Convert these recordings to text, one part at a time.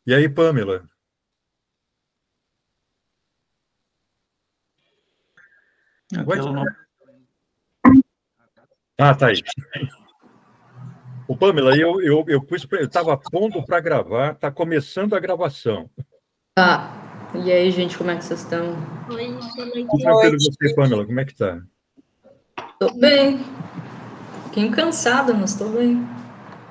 E aí, Pamela? Aquela não. Ah, tá aí. O Pamela, eu estava pondo para gravar, está começando a gravação. Tá. E aí, gente, como é que vocês estão? Oi, boa Tudo noite. tranquilo com você, Pamela? Como é que está? Tô bem. Um pouquinho cansada, mas tô bem.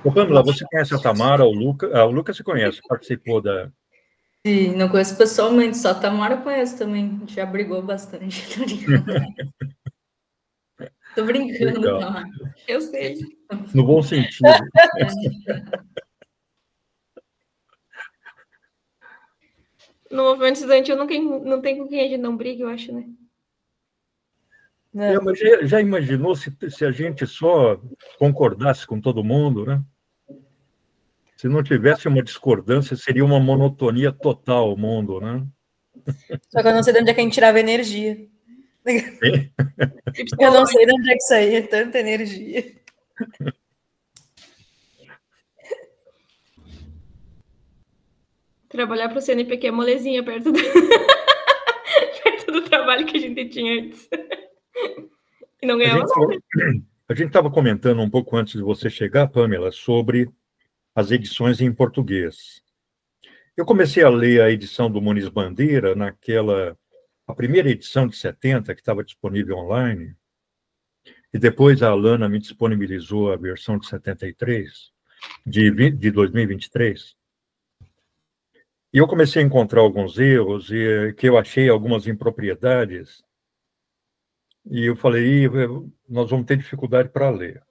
Ô, Pamela, você conhece a Tamara, o Lucas? Ah, o Lucas você conhece, participou da... E não conheço pessoalmente, só a Tamara eu conheço também. A gente já brigou bastante. Tô brincando, Legal. Tamara. Eu sei. No bom sentido. No movimento estudantil não tem com quem a gente não briga, eu acho, né? Mas já imaginou se a gente só concordasse com todo mundo, né? Se não tivesse uma discordância, seria uma monotonia total o mundo, né? Só que eu não sei de onde é que a gente tirava energia. Sim. Eu não sei de onde é que saía tanta energia. Trabalhar para o CNPq é molezinha perto do trabalho que a gente tinha antes. E não ganhava nada. A gente estava comentando um pouco antes de você chegar, Pamela, sobre as edições em português. Eu comecei a ler a edição do Muniz Bandeira, a primeira edição de 70, que estava disponível online, e depois a Alana me disponibilizou a versão de 73, de 2023. E eu comecei a encontrar alguns erros, e que eu achei algumas impropriedades, e eu falei, nós vamos ter dificuldade para ler.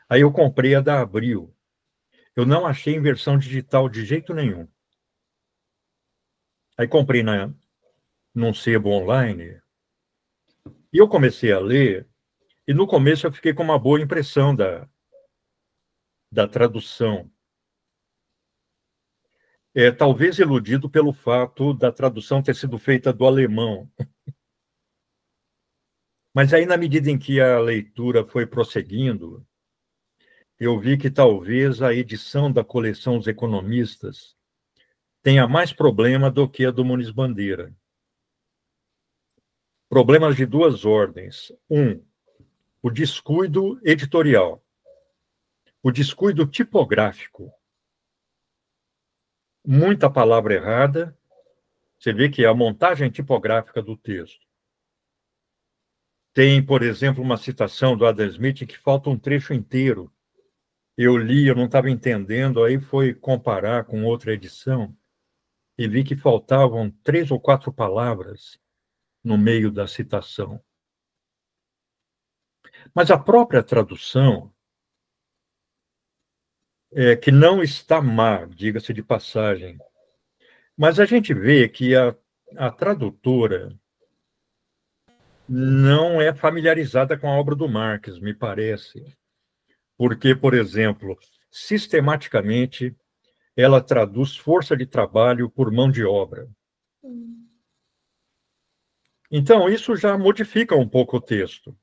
Aí eu comprei a da Abril. Eu não achei em versão digital de jeito nenhum. Aí comprei num sebo online, e eu comecei a ler, e no começo eu fiquei com uma boa impressão da tradução. Talvez iludido pelo fato da tradução ter sido feita do alemão. Mas aí, na medida em que a leitura foi prosseguindo, eu vi que talvez a edição da coleção Os Economistas tenha mais problema do que a do Muniz Bandeira. Problemas de duas ordens. O descuido editorial. O descuido tipográfico. Muita palavra errada. Você vê que a montagem tipográfica do texto. Tem, por exemplo, uma citação do Adam Smith que falta um trecho inteiro. Eu li, eu não estava entendendo, aí fui comparar com outra edição e vi que faltavam 3 ou 4 palavras no meio da citação. Mas a própria tradução, que não está má, diga-se de passagem, mas a gente vê que a tradutora não é familiarizada com a obra do Marx, me parece. Porque, por exemplo, sistematicamente, ela traduz força de trabalho por mão de obra. Então, isso já modifica um pouco o texto.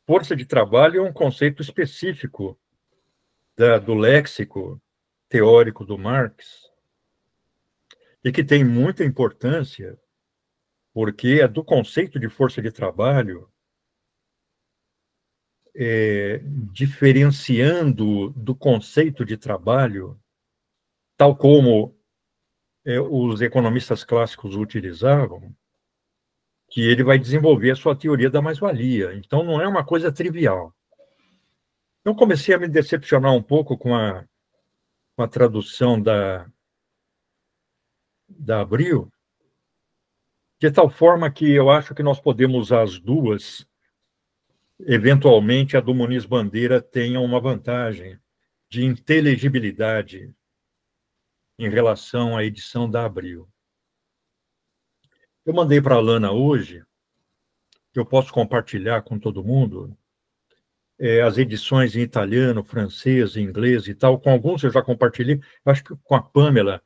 Força de trabalho é um conceito específico do léxico teórico do Marx e que tem muita importância, porque é do conceito de força de trabalho, diferenciando do conceito de trabalho, tal como os economistas clássicos utilizavam, que ele vai desenvolver a sua teoria da mais-valia. Então, não é uma coisa trivial. Então, comecei a me decepcionar um pouco com a tradução da Abril, de tal forma que eu acho que nós podemos usar as duas. Eventualmente, a do Muniz Bandeira tenha uma vantagem de inteligibilidade em relação à edição da Abril. Eu mandei para a Alana hoje, que eu posso compartilhar com todo mundo, as edições em italiano, francês, inglês e tal. Com alguns eu já compartilhei. Eu acho que com a Pamela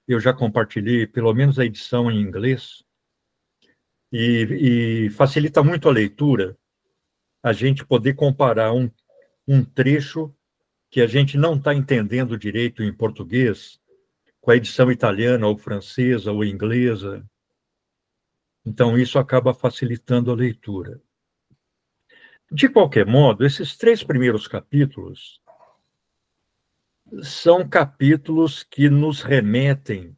eu já compartilhei pelo menos a edição em inglês. E facilita muito a leitura a gente poder comparar um trecho que a gente não está entendendo direito em português, com a edição italiana ou francesa ou inglesa. Então, isso acaba facilitando a leitura. De qualquer modo, esses 3 primeiros capítulos são capítulos que nos remetem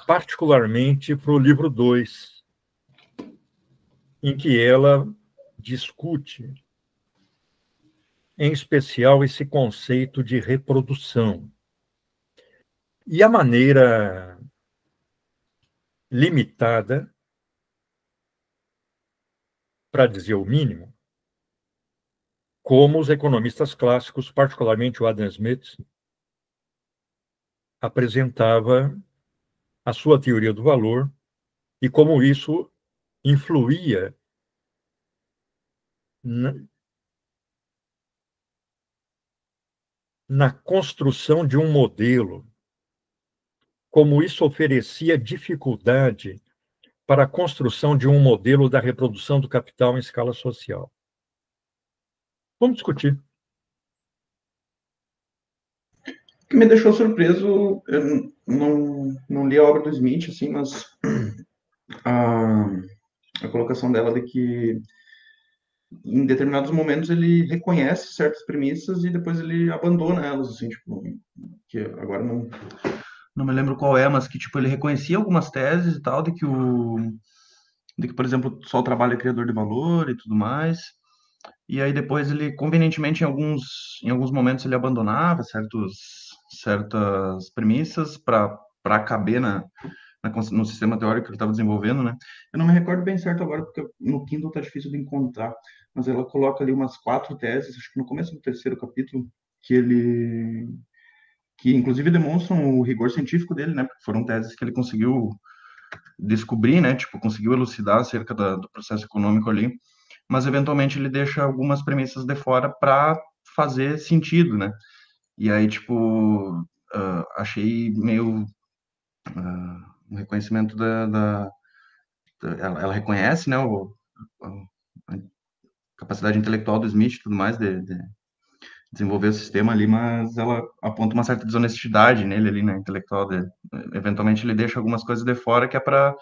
particularmente para o livro 2, em que ela discute, em especial, esse conceito de reprodução. E a maneira limitada, para dizer o mínimo, como os economistas clássicos, particularmente o Adam Smith, apresentava a sua teoria do valor e como isso influía na construção de um modelo, como isso oferecia dificuldade para a construção de um modelo da reprodução do capital em escala social. Vamos discutir. O que me deixou surpreso, eu não li a obra do Smith, assim, mas a colocação dela de que em determinados momentos ele reconhece certas premissas e depois ele abandona elas, assim, tipo, que agora não me lembro qual é, mas que, tipo, ele reconhecia algumas teses e tal, de que, por exemplo, só o trabalho é criador de valor e tudo mais, e aí depois ele, convenientemente, em alguns momentos ele abandonava certas premissas para caber no sistema teórico que ele estava desenvolvendo, né? Eu não me recordo bem certo agora, porque no Kindle tá difícil de encontrar, mas ela coloca ali umas 4 teses, acho que no começo do 3º capítulo, que inclusive demonstram o rigor científico dele, né? Porque foram teses que ele conseguiu descobrir, né? Tipo, conseguiu elucidar acerca do processo econômico ali, mas eventualmente ele deixa algumas premissas de fora para fazer sentido, né? E aí, tipo, achei meio um reconhecimento ela reconhece, né, a capacidade intelectual do Smith e tudo mais de desenvolver o sistema ali, mas ela aponta uma certa desonestidade nele ali, né, intelectual. Eventualmente ele deixa algumas coisas de fora que é para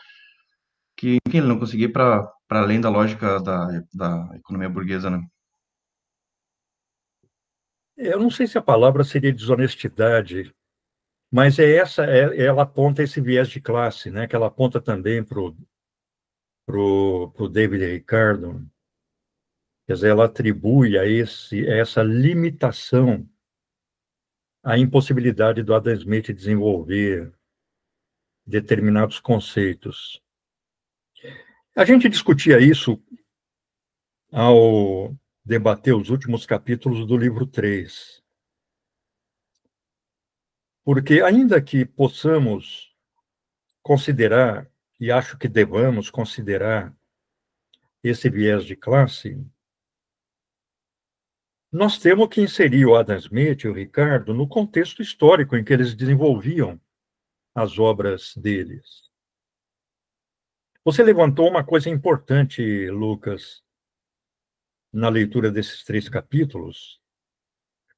que, enfim, ele não conseguir para além da lógica da economia burguesa, né. Eu não sei se a palavra seria desonestidade, mas ela aponta esse viés de classe, né, que ela aponta também para o David Ricardo. Quer dizer, ela atribui a essa limitação a impossibilidade do Adam Smith desenvolver determinados conceitos. A gente discutia isso ao debater os últimos capítulos do livro 3. Porque, ainda que possamos considerar, e acho que devamos considerar, esse viés de classe, nós temos que inserir o Adam Smith e o Ricardo no contexto histórico em que eles desenvolviam as obras deles. Você levantou uma coisa importante, Lucas, na leitura desses 3 capítulos,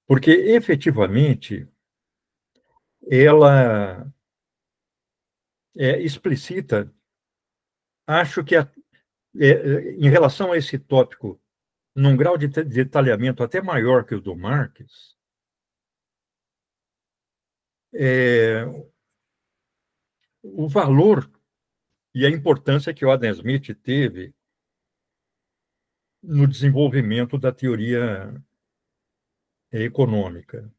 porque, efetivamente, ela explicita, acho que, em relação a esse tópico, num grau de detalhamento até maior que o do Marx, o valor e a importância que o Adam Smith teve no desenvolvimento da teoria econômica.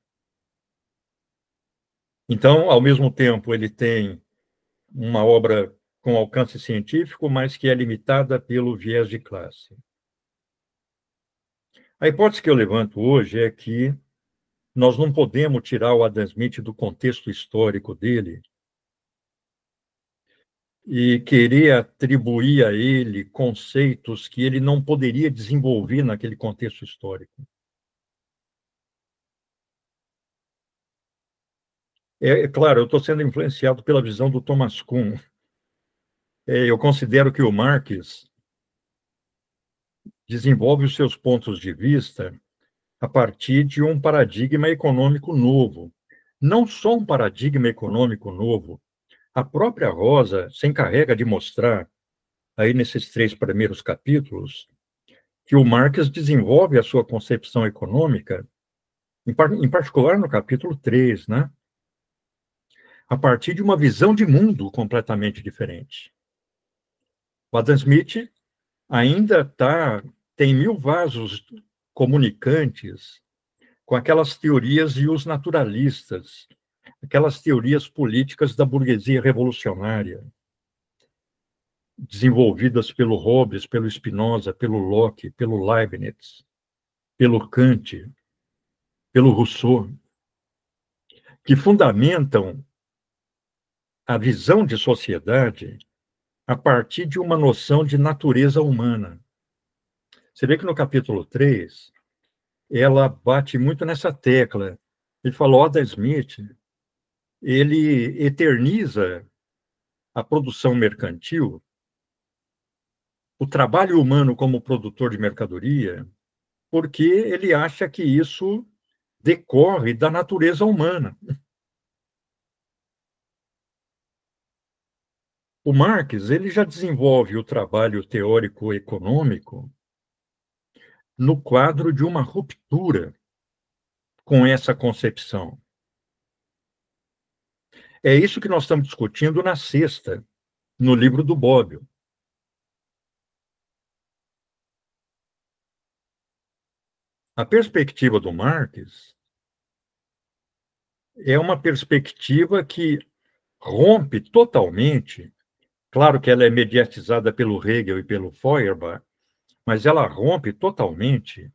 Então, ao mesmo tempo, ele tem uma obra com alcance científico, mas que é limitada pelo viés de classe. A hipótese que eu levanto hoje é que nós não podemos tirar o Adam Smith do contexto histórico dele e querer atribuir a ele conceitos que ele não poderia desenvolver naquele contexto histórico. Claro, eu estou sendo influenciado pela visão do Thomas Kuhn. Eu considero que o Marx desenvolve os seus pontos de vista a partir de um paradigma econômico novo. Não só um paradigma econômico novo, a própria Rosa se encarrega de mostrar, aí nesses 3 primeiros capítulos, que o Marx desenvolve a sua concepção econômica, em particular no capítulo 3, né? A partir de uma visão de mundo completamente diferente. O Adam Smith ainda tem 1000 vasos comunicantes com aquelas teorias e os naturalistas, aquelas teorias políticas da burguesia revolucionária, desenvolvidas pelo Hobbes, pelo Spinoza, pelo Locke, pelo Leibniz, pelo Kant, pelo Rousseau, que fundamentam a visão de sociedade a partir de uma noção de natureza humana. Você vê que no capítulo 3, ela bate muito nessa tecla. Ele falou, Adam Smith, ele eterniza a produção mercantil, o trabalho humano como produtor de mercadoria, porque ele acha que isso decorre da natureza humana. O Marx, ele já desenvolve o trabalho teórico-econômico no quadro de uma ruptura com essa concepção. É isso que nós estamos discutindo na sexta, no livro do Bobbio. A perspectiva do Marx é uma perspectiva que rompe totalmente, claro que ela é mediatizada pelo Hegel e pelo Feuerbach, mas ela rompe totalmente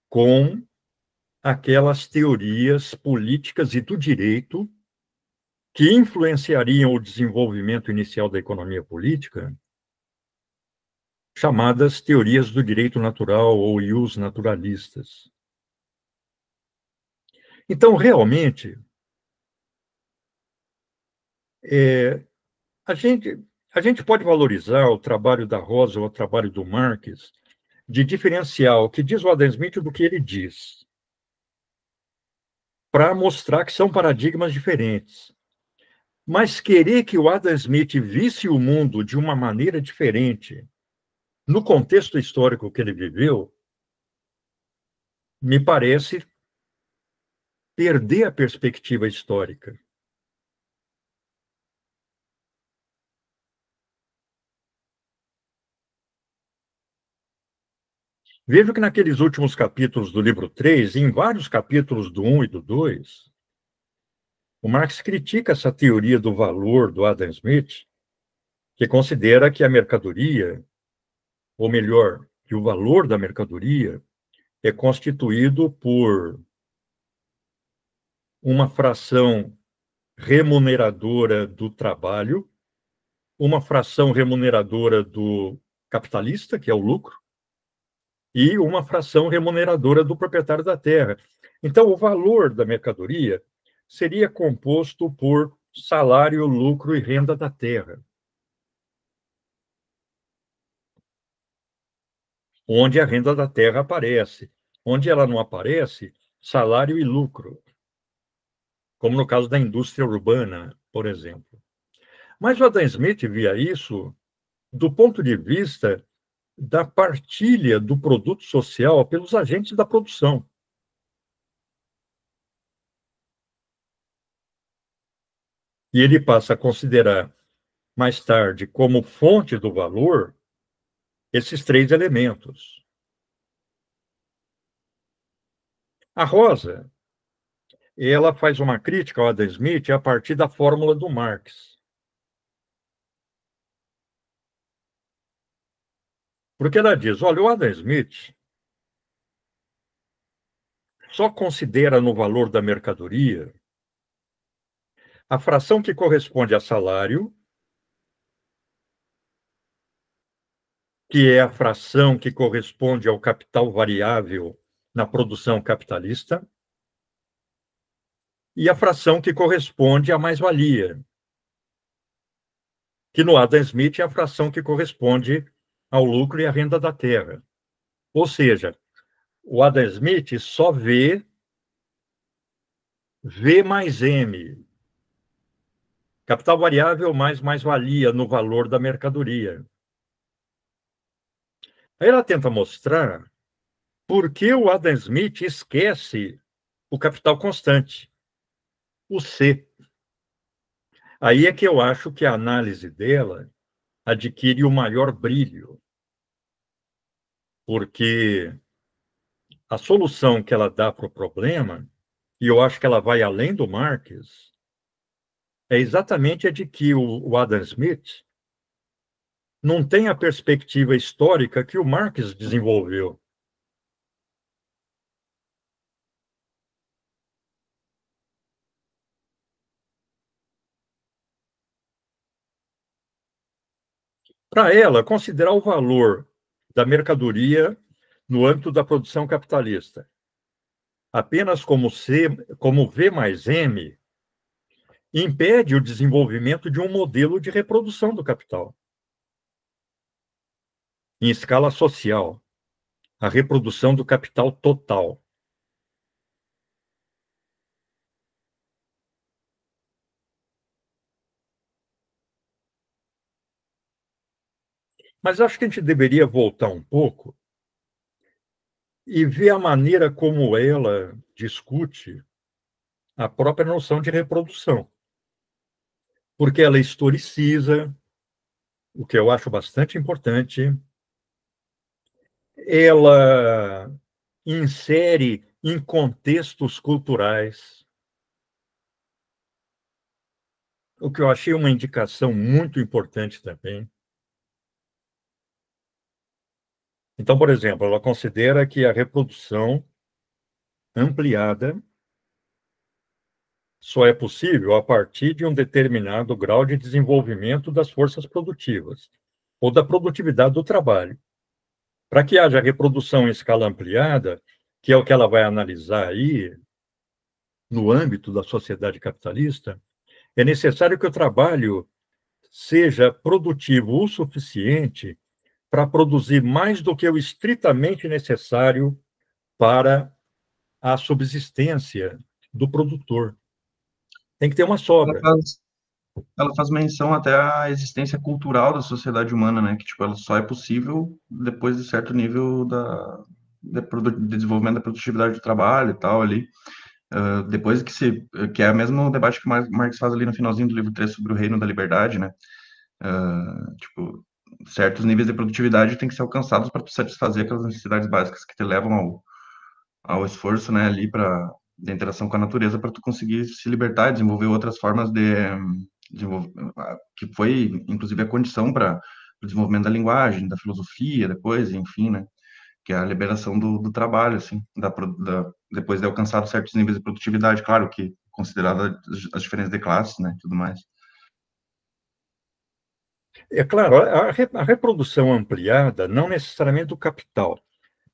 com aquelas teorias políticas e do direito que influenciariam o desenvolvimento inicial da economia política, chamadas teorias do direito natural ou ius naturalistas. Então, realmente, a gente pode valorizar o trabalho da Rosa ou o trabalho do Marx de diferenciar o que diz o Adam Smith do que ele diz, para mostrar que são paradigmas diferentes. Mas querer que o Adam Smith visse o mundo de uma maneira diferente, no contexto histórico que ele viveu, me parece perder a perspectiva histórica. Vejo que naqueles últimos capítulos do livro 3, e em vários capítulos do 1 e do 2, o Marx critica essa teoria do valor do Adam Smith, que considera que a mercadoria, ou melhor, que o valor da mercadoria é constituído por uma fração remuneradora do trabalho, uma fração remuneradora do capitalista, que é o lucro, e uma fração remuneradora do proprietário da terra. Então, o valor da mercadoria seria composto por salário, lucro e renda da terra, onde a renda da terra aparece. Onde ela não aparece, salário e lucro, como no caso da indústria urbana, por exemplo. Mas o Adam Smith via isso do ponto de vista da partilha do produto social pelos agentes da produção. E ele passa a considerar, mais tarde, como fonte do valor, esses 3 elementos. A Rosa, ela faz uma crítica ao Adam Smith a partir da fórmula do Marx. Porque ela diz, olha, o Adam Smith só considera no valor da mercadoria a fração que corresponde a salário, que é a fração que corresponde ao capital variável na produção capitalista, e a fração que corresponde à mais-valia, que no Adam Smith é a fração que corresponde ao lucro e à renda da terra. Ou seja, o Adam Smith só vê V mais M, capital variável mais mais-valia no valor da mercadoria. Aí ela tenta mostrar por que o Adam Smith esquece o capital constante, o C. Aí é que eu acho que a análise dela adquire o maior brilho, porque a solução que ela dá para o problema, e eu acho que ela vai além do Marx, é exatamente a de que o Adam Smith não tem a perspectiva histórica que o Marx desenvolveu. Para ela, considerar o valor da mercadoria no âmbito da produção capitalista apenas como V mais M impede o desenvolvimento de um modelo de reprodução do capital. Em escala social, a reprodução do capital total. Mas acho que a gente deveria voltar um pouco e ver a maneira como ela discute a própria noção de reprodução. Porque ela historiciza, o que eu acho bastante importante, ela insere em contextos culturais, o que eu achei uma indicação muito importante também. Então, por exemplo, ela considera que a reprodução ampliada só é possível a partir de um determinado grau de desenvolvimento das forças produtivas ou da produtividade do trabalho. Para que haja reprodução em escala ampliada, que é o que ela vai analisar aí, no âmbito da sociedade capitalista, é necessário que o trabalho seja produtivo o suficiente para produzir mais do que o estritamente necessário para a subsistência do produtor. Tem que ter uma sobra. Ela faz menção até à existência cultural da sociedade humana, né? Que tipo, ela só é possível depois de certo nível de desenvolvimento da produtividade do trabalho e tal ali. Depois que é o mesmo debate que Marx faz ali no finalzinho do livro 3 sobre o reino da liberdade, né? Tipo, certos níveis de produtividade têm que ser alcançados para satisfazer aquelas necessidades básicas que te levam ao esforço, né, ali de interação com a natureza para tu conseguir se libertar, desenvolver outras formas que foi, inclusive, a condição para o desenvolvimento da linguagem, da filosofia, depois, enfim, né, que é a liberação do trabalho, assim, depois de alcançar certos níveis de produtividade, claro que considerada as diferenças de classes, né, tudo mais. É claro, a reprodução ampliada, não necessariamente do capital,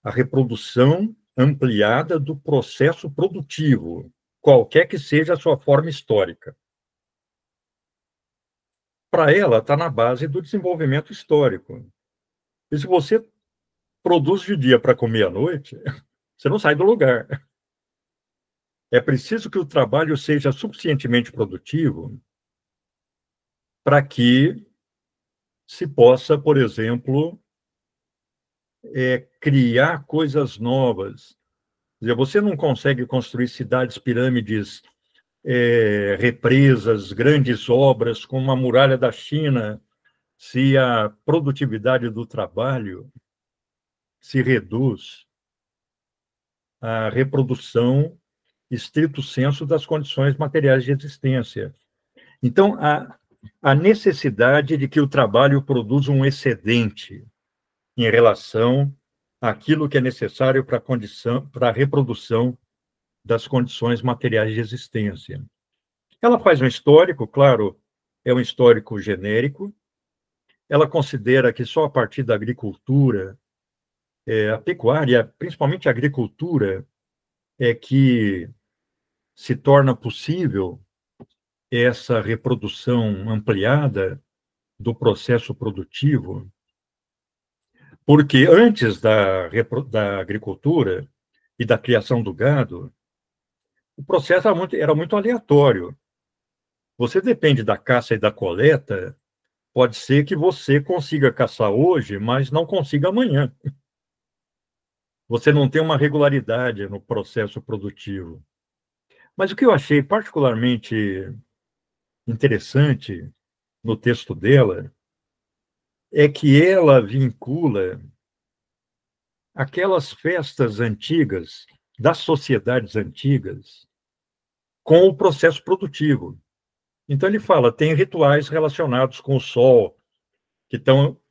a reprodução ampliada do processo produtivo, qualquer que seja a sua forma histórica. Para ela, está na base do desenvolvimento histórico. E se você produz de dia para comer à noite, você não sai do lugar. É preciso que o trabalho seja suficientemente produtivo para que se possa, por exemplo, criar coisas novas. Quer dizer, você não consegue construir cidades, pirâmides, represas, grandes obras, como a muralha da China, se a produtividade do trabalho se reduz à reprodução estrito sensu das condições materiais de existência. Então, a necessidade de que o trabalho produza um excedente em relação àquilo que é necessário para a reprodução das condições materiais de existência. Ela faz um histórico, claro, é um histórico genérico. Ela considera que só a partir da agricultura, a pecuária, principalmente a agricultura, é que se torna possível essa reprodução ampliada do processo produtivo, porque antes da agricultura, e da criação do gado, o processo era muito aleatório. Você depende da caça e da coleta, pode ser que você consiga caçar hoje, mas não consiga amanhã. Você não tem uma regularidade no processo produtivo. Mas o que eu achei particularmente interessante no texto dela é que ela vincula aquelas festas antigas, das sociedades antigas, com o processo produtivo. Então, ele fala, tem rituais relacionados com o sol, que estão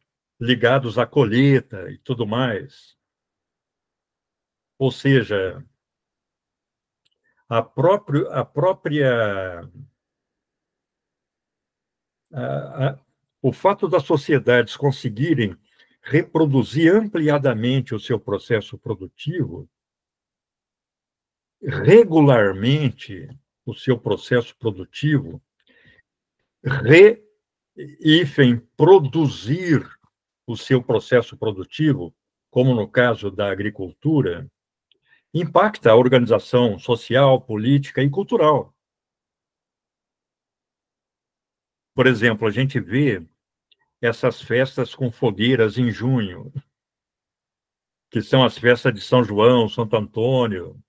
ligados à colheita e tudo mais. Ou seja, o fato das sociedades conseguirem reproduzir ampliadamente o seu processo produtivo, regularmente o seu processo produtivo, produzir o seu processo produtivo, como no caso da agricultura, impacta a organização social, política e cultural. Por exemplo, a gente vê essas festas com fogueiras em junho, que são as festas de São João, Santo Antônio.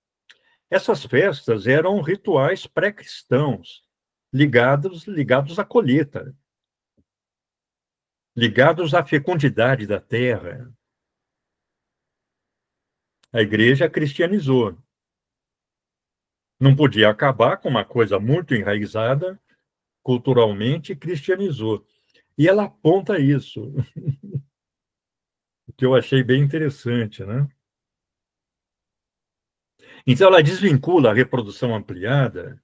Essas festas eram rituais pré-cristãos, ligados à colheita, ligados à fecundidade da terra. A igreja cristianizou. Não podia acabar com uma coisa muito enraizada, culturalmente, cristianizou. E ela aponta isso, o que eu achei bem interessante, né? Então, ela desvincula a reprodução ampliada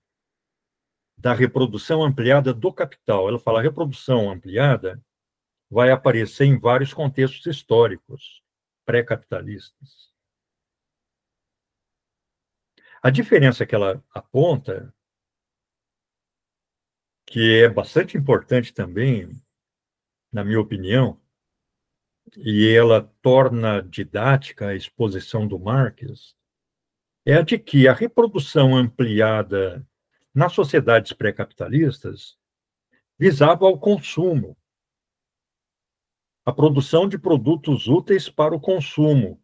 da reprodução ampliada do capital. Ela fala, a reprodução ampliada vai aparecer em vários contextos históricos pré-capitalistas. A diferença que ela aponta, que é bastante importante também, na minha opinião, e ela torna didática a exposição do Marx, é a de que a reprodução ampliada nas sociedades pré-capitalistas visava ao consumo, a produção de produtos úteis para o consumo,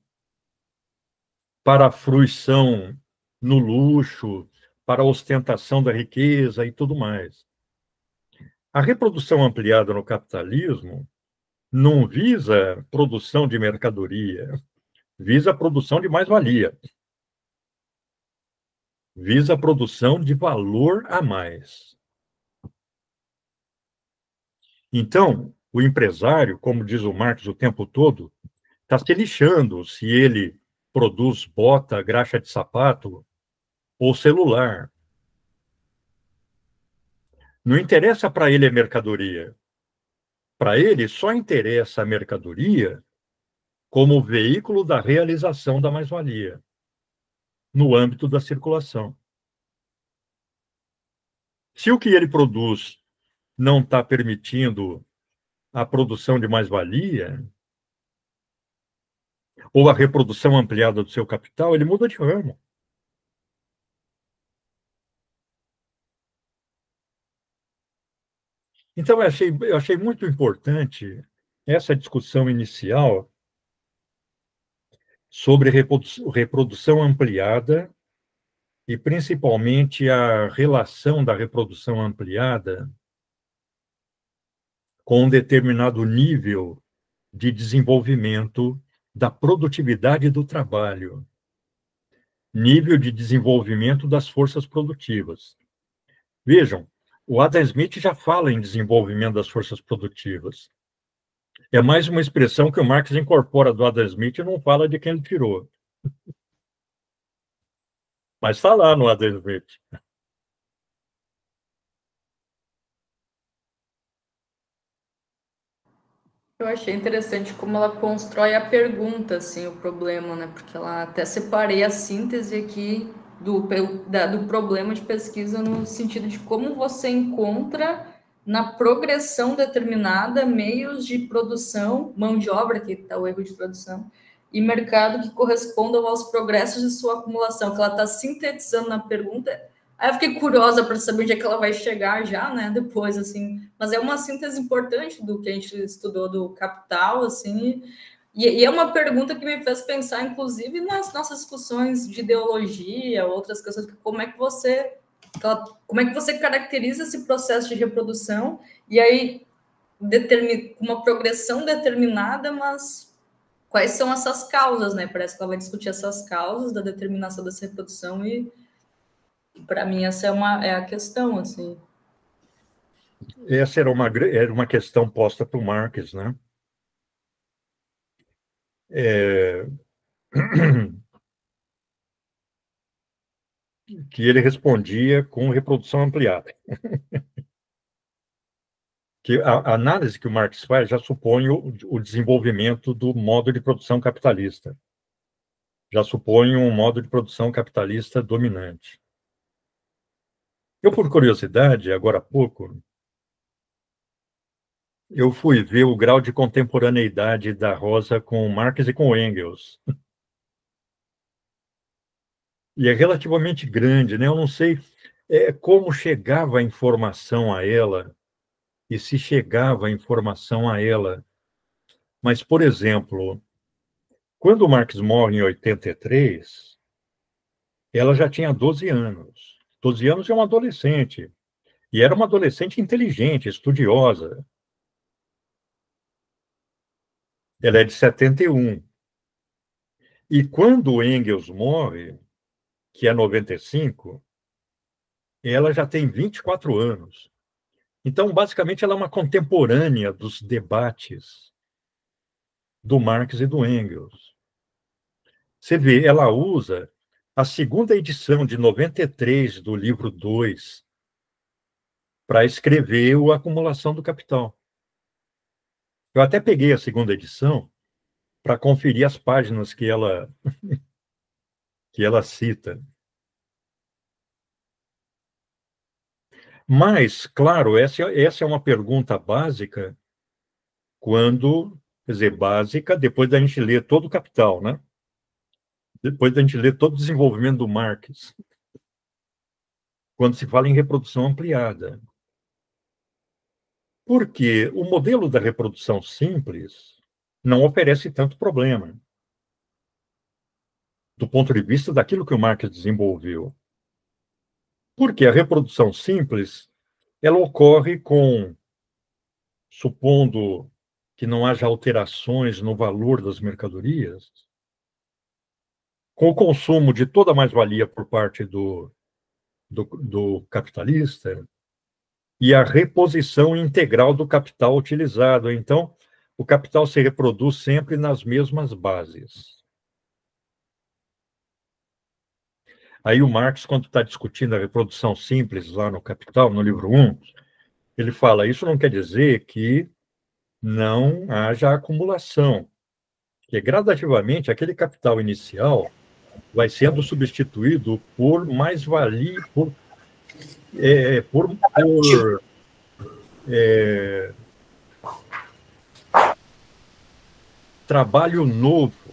para a fruição no luxo, para a ostentação da riqueza e tudo mais. A reprodução ampliada no capitalismo não visa produção de mercadoria, visa a produção de mais-valia, visa a produção de valor a mais. Então, o empresário, como diz o Marx o tempo todo, está se lixando se ele produz bota, graxa de sapato ou celular. Não interessa para ele a mercadoria. Para ele, só interessa a mercadoria como veículo da realização da mais-valia, no âmbito da circulação. Se o que ele produz não está permitindo a produção de mais-valia, ou a reprodução ampliada do seu capital, ele muda de ramo. Então, eu achei muito importante essa discussão inicial sobre reprodução ampliada e, principalmente, a relação da reprodução ampliada com um determinado nível de desenvolvimento da produtividade do trabalho, nível de desenvolvimento das forças produtivas. Vejam, o Adam Smith já fala em desenvolvimento das forças produtivas. É mais uma expressão que o Marx incorpora do Adam Smith e não fala de quem ele tirou. Mas está lá no Adam Smith. Eu achei interessante como ela constrói a pergunta, assim, o problema, né? Porque ela até separei a síntese aqui do problema de pesquisa no sentido de como você encontra na progressão determinada meios de produção, mão de obra, que está o erro de tradução, e mercado que correspondam aos progressos de sua acumulação, que ela está sintetizando na pergunta. Aí eu fiquei curiosa para saber onde é que ela vai chegar já, né, depois, assim, mas é uma síntese importante do que a gente estudou do Capital, assim, e é uma pergunta que me fez pensar, inclusive, nas nossas discussões de ideologia, outras questões, como é que você caracteriza esse processo de reprodução, e aí uma progressão determinada, mas quais são essas causas, né? Parece que ela vai discutir essas causas da determinação dessa reprodução e para mim essa é a questão, assim. Essa era uma questão posta para o Marx, né? Que ele respondia com reprodução ampliada. Que a análise que o Marx faz já supõe o desenvolvimento do modo de produção capitalista. Já supõe um modo de produção capitalista dominante. Eu, por curiosidade, agora há pouco, eu fui ver o grau de contemporaneidade da Rosa com Marx e com Engels. E é relativamente grande, né? Eu não sei como chegava a informação a ela, e se chegava a informação a ela. Mas, por exemplo, quando o Marx morre em 83, ela já tinha 12 anos. 12 anos é uma adolescente. E era uma adolescente inteligente, estudiosa. Ela é de 71. E quando o Engels morre, que é 95, ela já tem 24 anos. Então, basicamente, ela é uma contemporânea dos debates do Marx e do Engels. Você vê, ela usa a segunda edição de 93 do livro 2 para escrever a Acumulação do Capital. Eu até peguei a segunda edição para conferir as páginas que ela cita. Mas, claro, essa é uma pergunta básica quer dizer, básica depois da gente ler todo o Capital, né? Depois da gente ler todo o desenvolvimento do Marx, quando se fala em reprodução ampliada. Porque o modelo da reprodução simples não oferece tanto problema, do ponto de vista daquilo que o Marx desenvolveu. Porque a reprodução simples, ela ocorre supondo que não haja alterações no valor das mercadorias, com o consumo de toda a mais-valia por parte do capitalista e a reposição integral do capital utilizado. Então, o capital se reproduz sempre nas mesmas bases. Aí o Marx, quando está discutindo a reprodução simples lá no Capital, no livro 1, ele fala, isso não quer dizer que não haja acumulação, que gradativamente aquele capital inicial vai sendo substituído por mais-valia, por trabalho novo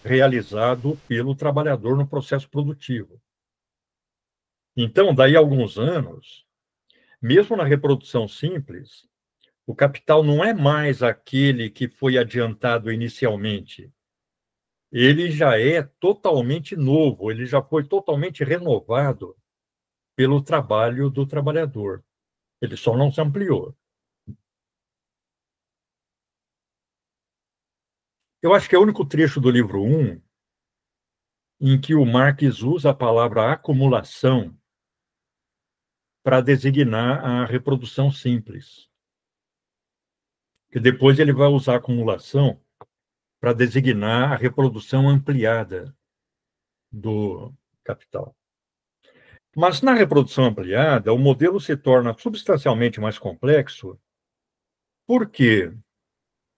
realizado pelo trabalhador no processo produtivo. Então, daí a alguns anos, mesmo na reprodução simples, o capital não é mais aquele que foi adiantado inicialmente. Ele já é totalmente novo, ele já foi totalmente renovado pelo trabalho do trabalhador. Ele só não se ampliou. Eu acho que é o único trecho do livro 1 em que o Marx usa a palavra acumulação para designar a reprodução simples. Que depois ele vai usar a acumulação para designar a reprodução ampliada do capital. Mas na reprodução ampliada, o modelo se torna substancialmente mais complexo, porque, em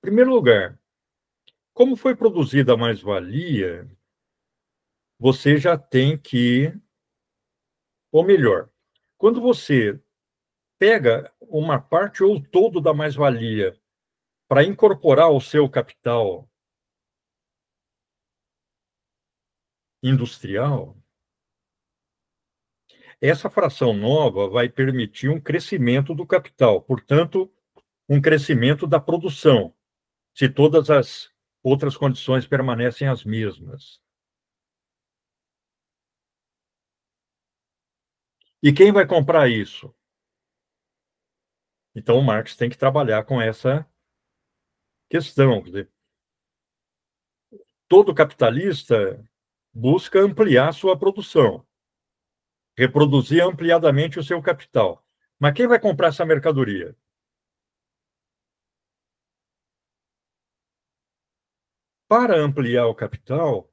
primeiro lugar, como foi produzida a mais-valia, você já tem que, ou melhor, quando você pega uma parte ou todo da mais-valia para incorporar ao seu capital industrial, essa fração nova vai permitir um crescimento do capital, portanto, um crescimento da produção, se todas as outras condições permanecem as mesmas. E quem vai comprar isso? Então, o Marx tem que trabalhar com essa questão. Quer dizer, todo capitalista busca ampliar sua produção, reproduzir ampliadamente o seu capital. Mas quem vai comprar essa mercadoria? Para ampliar o capital,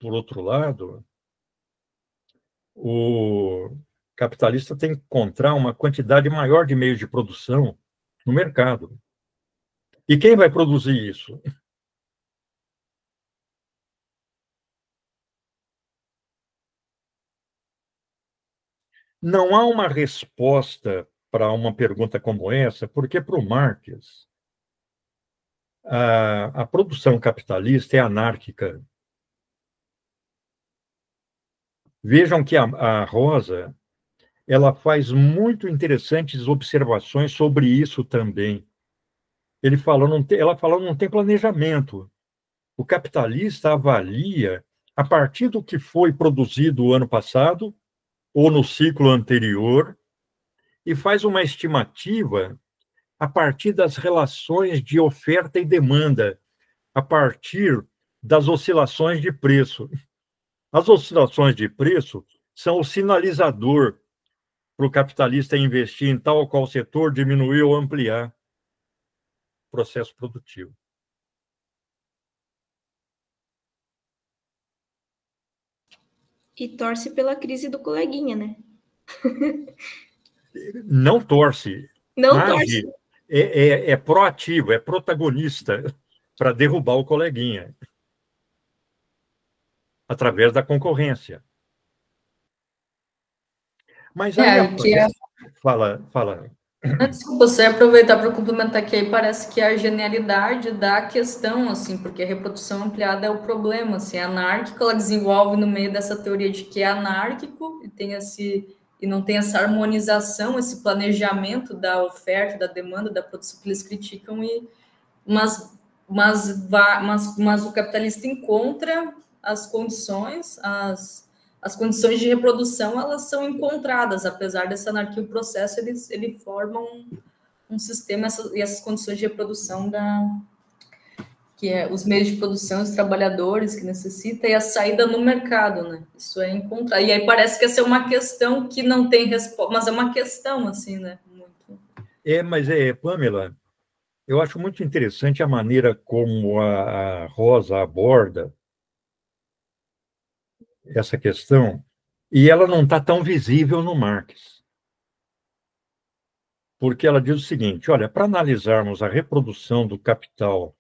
por outro lado, o capitalista tem que encontrar uma quantidade maior de meios de produção no mercado. E quem vai produzir isso? Não há uma resposta para uma pergunta como essa, porque para o Marx, a produção capitalista é anárquica. Vejam que a Rosa ela faz muito interessantes observações sobre isso também. Ela fala, não tem planejamento. O capitalista avalia a partir do que foi produzido o ano passado ou no ciclo anterior e faz uma estimativa a partir das relações de oferta e demanda, a partir das oscilações de preço. As oscilações de preço são o sinalizador para o capitalista investir em tal ou qual setor, diminuir ou ampliar o processo produtivo. E torce pela crise do coleguinha, né? Não torce, Não age, torce. é proativo, é protagonista para derrubar o coleguinha através da concorrência. Mas aí fala. Desculpa, você ia aproveitar para complementar que aí parece que é a genialidade da questão, assim, porque a reprodução ampliada é o problema, assim, é anárquico, ela desenvolve no meio dessa teoria de que é anárquico e não tem essa harmonização, esse planejamento da oferta, da demanda, da produção que eles criticam, mas o capitalista encontra as condições, as condições de reprodução, elas são encontradas, apesar dessa anarquia, o processo, ele forma um sistema, e essas condições de reprodução que é os meios de produção, os trabalhadores que necessitam, e a saída no mercado, né? Isso é encontrar. E aí parece que essa é uma questão que não tem resposta, mas é uma questão, assim, né? Muito... Mas, Pamela, eu acho muito interessante a maneira como a Rosa aborda essa questão, e ela não está tão visível no Marx. Porque ela diz o seguinte, olha, para analisarmos a reprodução do capital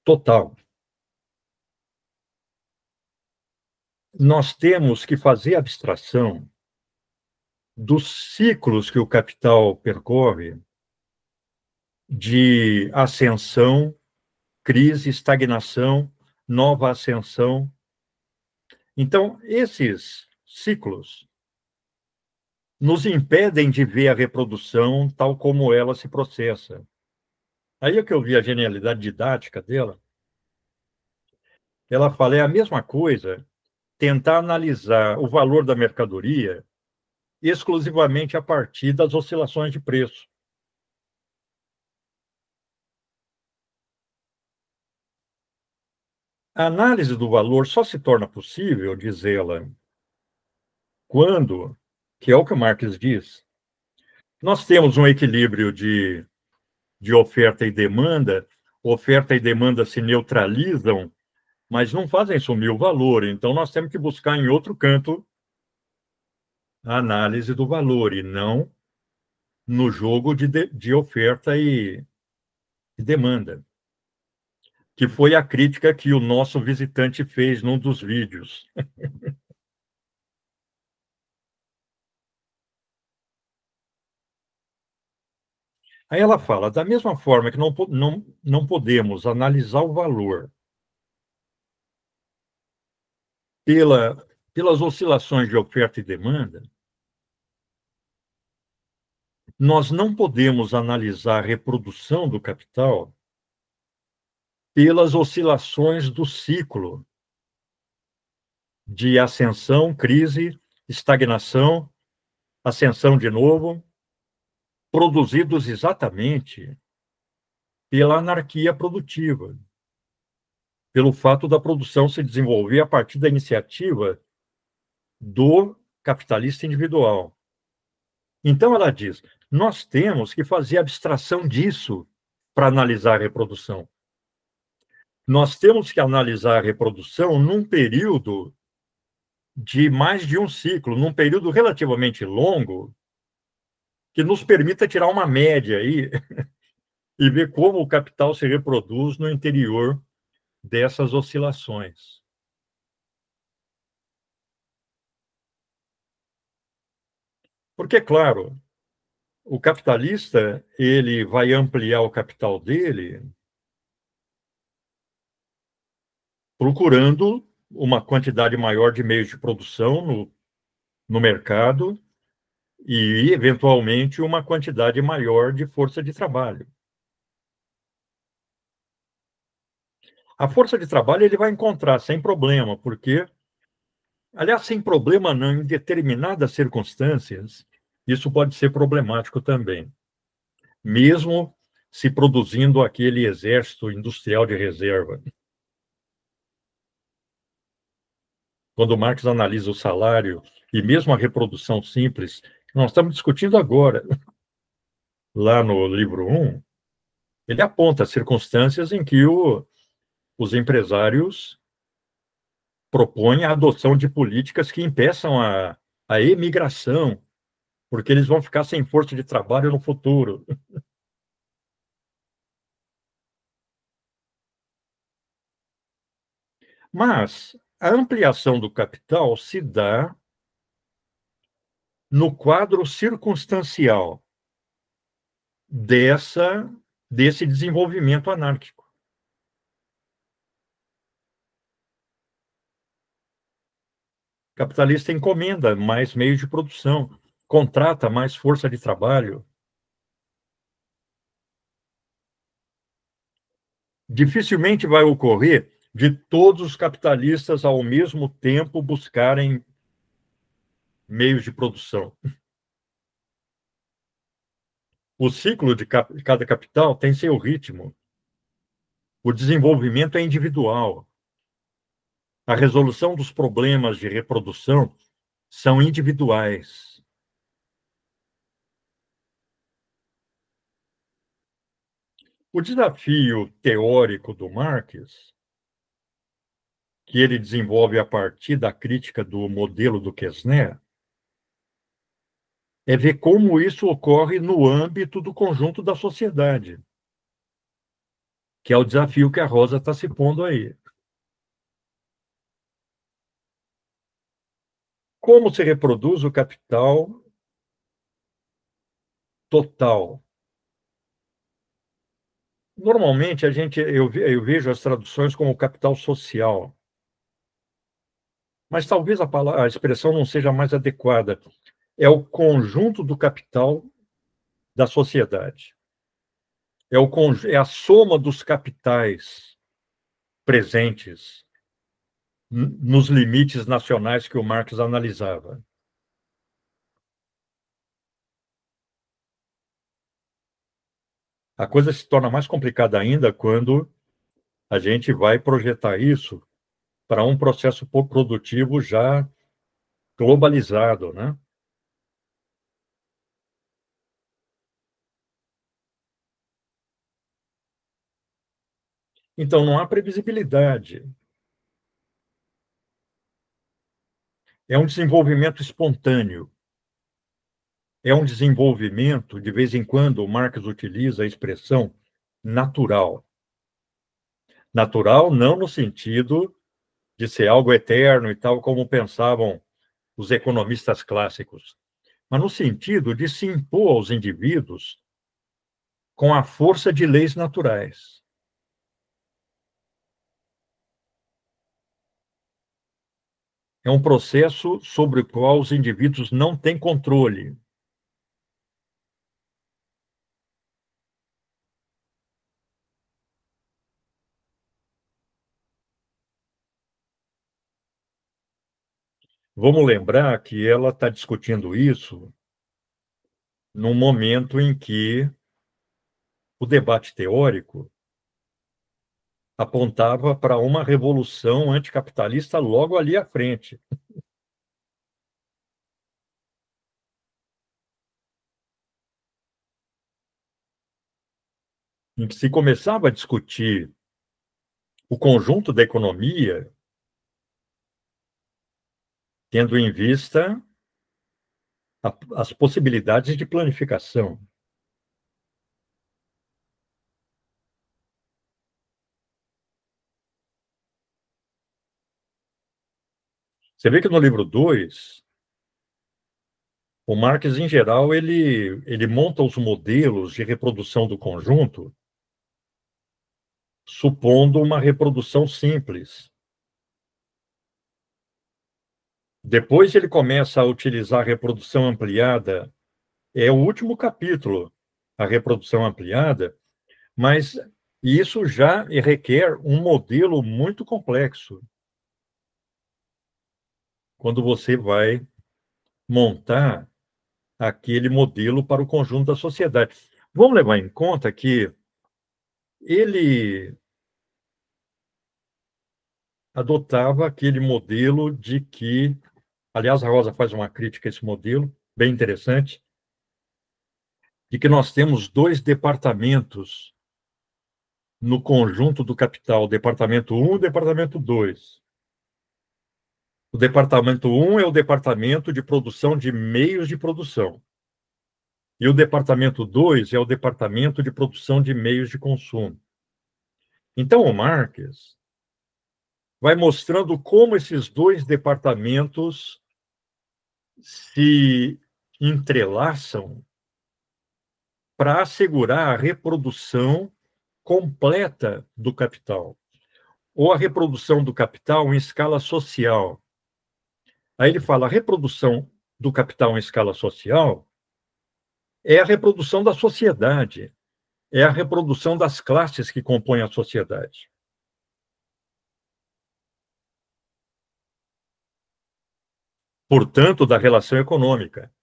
total, nós temos que fazer abstração dos ciclos que o capital percorre de ascensão, crise, estagnação, nova ascensão. Então, esses ciclos nos impedem de ver a reprodução tal como ela se processa. Aí é que eu vi a genialidade didática dela. Ela fala, é a mesma coisa tentar analisar o valor da mercadoria exclusivamente a partir das oscilações de preço. A análise do valor só se torna possível, diz ela, quando, que é o que o Marx diz, nós temos um equilíbrio de oferta e demanda se neutralizam, mas não fazem sumir o valor, então nós temos que buscar em outro canto a análise do valor, e não no jogo de oferta e demanda, que foi a crítica que o nosso visitante fez num dos vídeos. Aí ela fala, da mesma forma que não podemos analisar o valor pelas oscilações de oferta e demanda, nós não podemos analisar a reprodução do capital pelas oscilações do ciclo de ascensão, crise, estagnação, ascensão de novo, produzidos exatamente pela anarquia produtiva, pelo fato da produção se desenvolver a partir da iniciativa do capitalista individual. Então, ela diz, nós temos que fazer abstração disso para analisar a reprodução. Nós temos que analisar a reprodução num período de mais de um ciclo, num período relativamente longo, que nos permita tirar uma média aí e ver como o capital se reproduz no interior dessas oscilações. Porque, claro, o capitalista, ele vai ampliar o capital dele procurando uma quantidade maior de meios de produção no mercado e, eventualmente, uma quantidade maior de força de trabalho. A força de trabalho ele vai encontrar sem problema, porque, aliás, sem problema não, em determinadas circunstâncias, isso pode ser problemático também, mesmo se produzindo aquele exército industrial de reserva. Quando Marx analisa o salário e mesmo a reprodução simples, nós estamos discutindo agora, lá no livro 1, ele aponta circunstâncias em que os empresários propõem a adoção de políticas que impeçam a emigração, porque eles vão ficar sem força de trabalho no futuro. Mas a ampliação do capital se dá no quadro circunstancial desse desenvolvimento anárquico. O capitalista encomenda mais meios de produção, contrata mais força de trabalho. Dificilmente vai ocorrer de todos os capitalistas ao mesmo tempo buscarem meios de produção. O ciclo de cada capital tem seu ritmo. O desenvolvimento é individual. A resolução dos problemas de reprodução são individuais. O desafio teórico do Marx, que ele desenvolve a partir da crítica do modelo do Kessner, é ver como isso ocorre no âmbito do conjunto da sociedade, que é o desafio que a Rosa está se pondo aí. Como se reproduz o capital total? Normalmente, eu vejo as traduções como capital social, mas talvez a expressão não seja mais adequada. É o conjunto do capital da sociedade. É a soma dos capitais presentes nos limites nacionais que o Marx analisava. A coisa se torna mais complicada ainda quando a gente vai projetar isso para um processo produtivo já globalizado, né? Então, não há previsibilidade. É um desenvolvimento espontâneo. É um desenvolvimento, de vez em quando, o Marx utiliza a expressão natural. Natural não no sentido de ser algo eterno e tal, como pensavam os economistas clássicos, mas no sentido de se impor aos indivíduos com a força de leis naturais. é um processo sobre o qual os indivíduos não têm controle. Vamos lembrar que ela está discutindo isso num momento em que o debate teórico apontava para uma revolução anticapitalista logo ali à frente. Em que se começava a discutir o conjunto da economia, tendo em vista as possibilidades de planificação. Você vê que no livro 2, o Marx, em geral, ele monta os modelos de reprodução do conjunto, supondo uma reprodução simples. Depois ele começa a utilizar a reprodução ampliada, é o último capítulo, a reprodução ampliada, mas isso já requer um modelo muito complexo. Quando você vai montar aquele modelo para o conjunto da sociedade. Vamos levar em conta que ele adotava aquele modelo de que, aliás, a Rosa faz uma crítica a esse modelo, bem interessante, de que nós temos 2 departamentos no conjunto do capital, departamento 1 e departamento 2. O departamento 1 é o departamento de produção de meios de produção. E o departamento 2 é o departamento de produção de meios de consumo. Então, o Marx vai mostrando como esses 2 departamentos se entrelaçam para assegurar a reprodução completa do capital, ou a reprodução do capital em escala social. Aí ele fala, a reprodução do capital em escala social é a reprodução da sociedade, é a reprodução das classes que compõem a sociedade. Portanto, da relação econômica.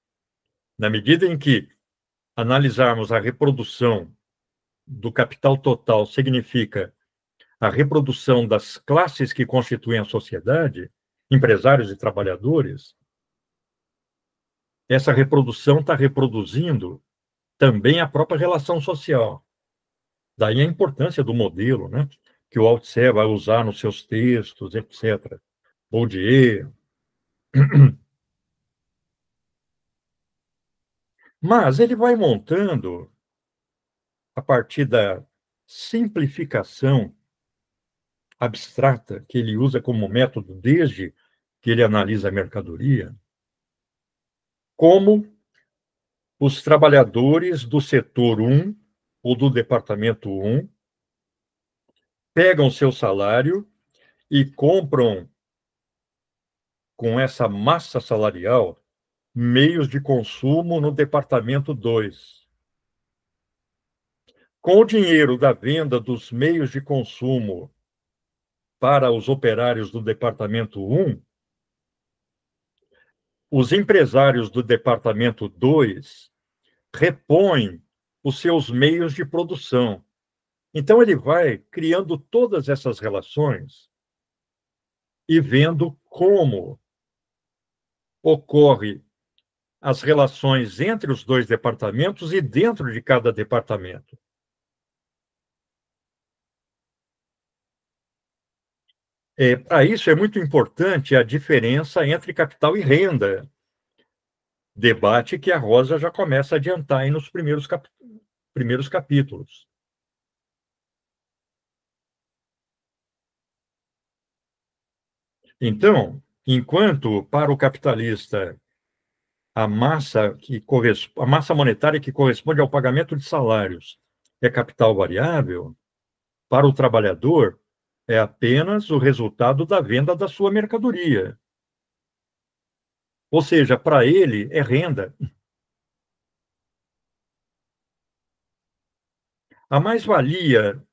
Na medida em que analisarmos a reprodução do capital total significa a reprodução das classes que constituem a sociedade, empresários e trabalhadores, essa reprodução está reproduzindo também a própria relação social. Daí a importância do modelo, né, que o Althusser vai usar nos seus textos, etc. Bourdieu. Mas ele vai montando, a partir da simplificação abstrata que ele usa como método desde que ele analisa a mercadoria, como os trabalhadores do setor 1 ou do departamento 1 pegam seu salário e compram, com essa massa salarial, meios de consumo no departamento 2. Com o dinheiro da venda dos meios de consumo para os operários do departamento 1, os empresários do departamento 2 repõem os seus meios de produção. Então, ele vai criando todas essas relações e vendo como ocorre as relações entre os 2 departamentos e dentro de cada departamento. Para isso, é muito importante a diferença entre capital e renda. Debate que a Rosa já começa a adiantar aí nos primeiros capítulos. Então, enquanto para o capitalista a massa monetária que corresponde ao pagamento de salários é capital variável, para o trabalhador é apenas o resultado da venda da sua mercadoria. Ou seja, para ele é renda. A mais-valia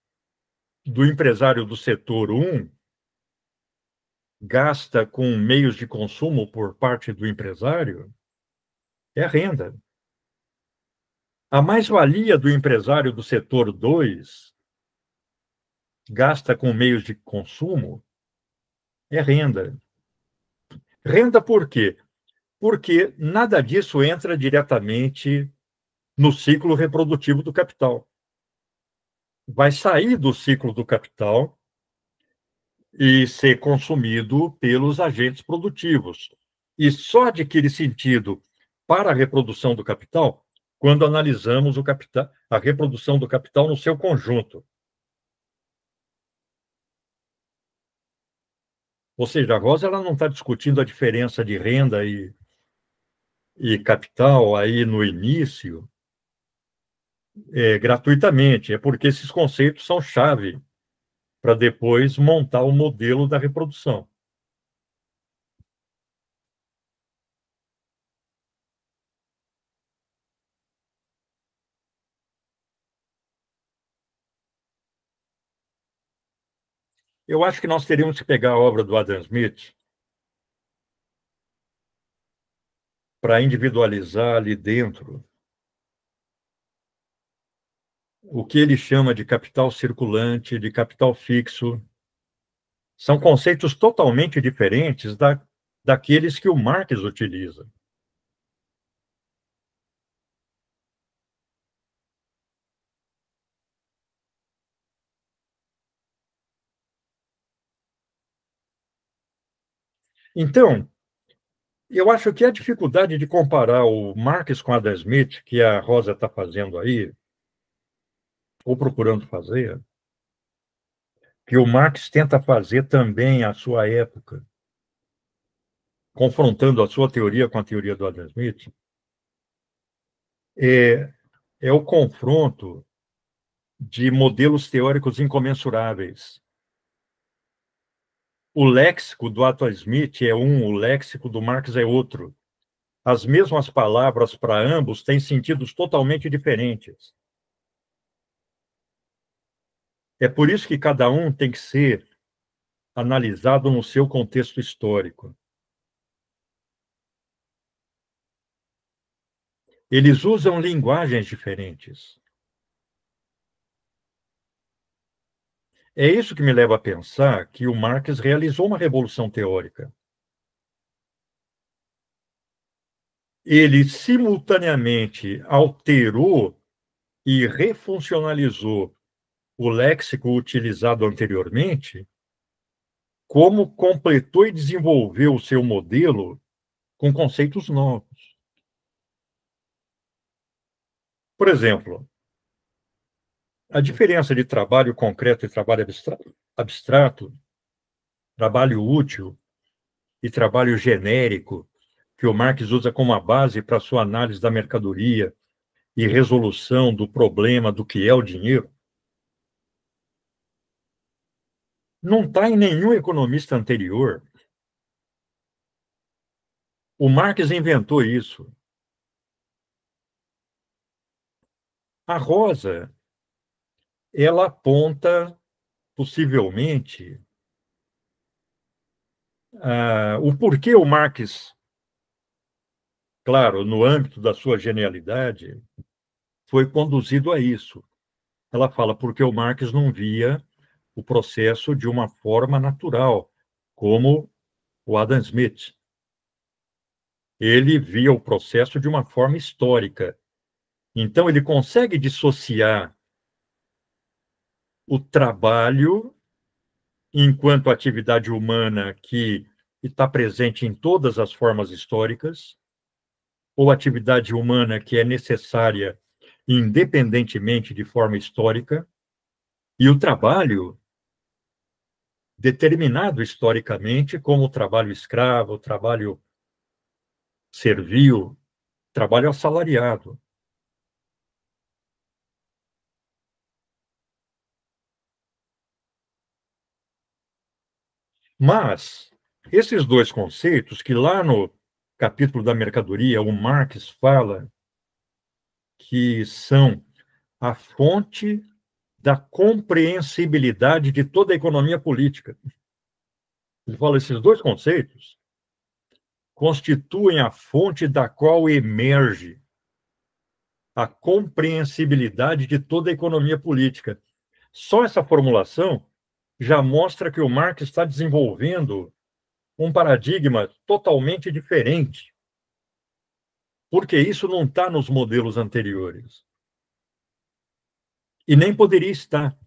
do empresário do setor 1 gasta com meios de consumo por parte do empresário é renda. A mais-valia do empresário do setor 2 gasta com meios de consumo é renda. Renda por quê? Porque nada disso entra diretamente no ciclo reprodutivo do capital. Vai sair do ciclo do capital e ser consumido pelos agentes produtivos. E só adquire sentido para a reprodução do capital quando analisamos o capital, a reprodução do capital no seu conjunto. Ou seja, a Rosa ela não está discutindo a diferença de renda e capital aí no início gratuitamente, é porque esses conceitos são chave para depois montar o modelo da reprodução. Eu acho que nós teríamos que pegar a obra do Adam Smith para individualizar ali dentro o que ele chama de capital circulante, de capital fixo. São conceitos totalmente diferentes daqueles que o Marx utiliza. Então, eu acho que a dificuldade de comparar o Marx com Adam Smith, que a Rosa está fazendo aí, ou procurando fazer, que o Marx tenta fazer também à sua época, confrontando a sua teoria com a teoria do Adam Smith, é o confronto de modelos teóricos incomensuráveis. O léxico do Adam Smith é um, o léxico do Marx é outro. As mesmas palavras para ambos têm sentidos totalmente diferentes. É por isso que cada um tem que ser analisado no seu contexto histórico. Eles usam linguagens diferentes. É isso que me leva a pensar que o Marx realizou uma revolução teórica. Ele simultaneamente alterou e refuncionalizou o léxico utilizado anteriormente, como completou e desenvolveu o seu modelo com conceitos novos. Por exemplo, a diferença de trabalho concreto e trabalho abstrato, trabalho útil e trabalho genérico, que o Marx usa como a base para sua análise da mercadoria e resolução do problema do que é o dinheiro, não está em nenhum economista anterior. O Marx inventou isso. A Rosa, ela aponta, possivelmente, o porquê o Marx, claro, no âmbito da sua genialidade, foi conduzido a isso. Ela fala porque o Marx não via o processo de uma forma natural, como o Adam Smith. Ele via o processo de uma forma histórica. Então, ele consegue dissociar o trabalho enquanto atividade humana que está presente em todas as formas históricas, ou atividade humana que é necessária independentemente de forma histórica, e o trabalho determinado historicamente como o trabalho escravo, o trabalho servil, trabalho assalariado. Mas esses dois conceitos, que lá no capítulo da mercadoria, o Marx fala que são a fonte da compreensibilidade de toda a economia política. Ele fala esses dois conceitos constituem a fonte da qual emerge a compreensibilidade de toda a economia política. Só essa formulação já mostra que o Marx está desenvolvendo um paradigma totalmente diferente, porque isso não está nos modelos anteriores. E nem poderia estar.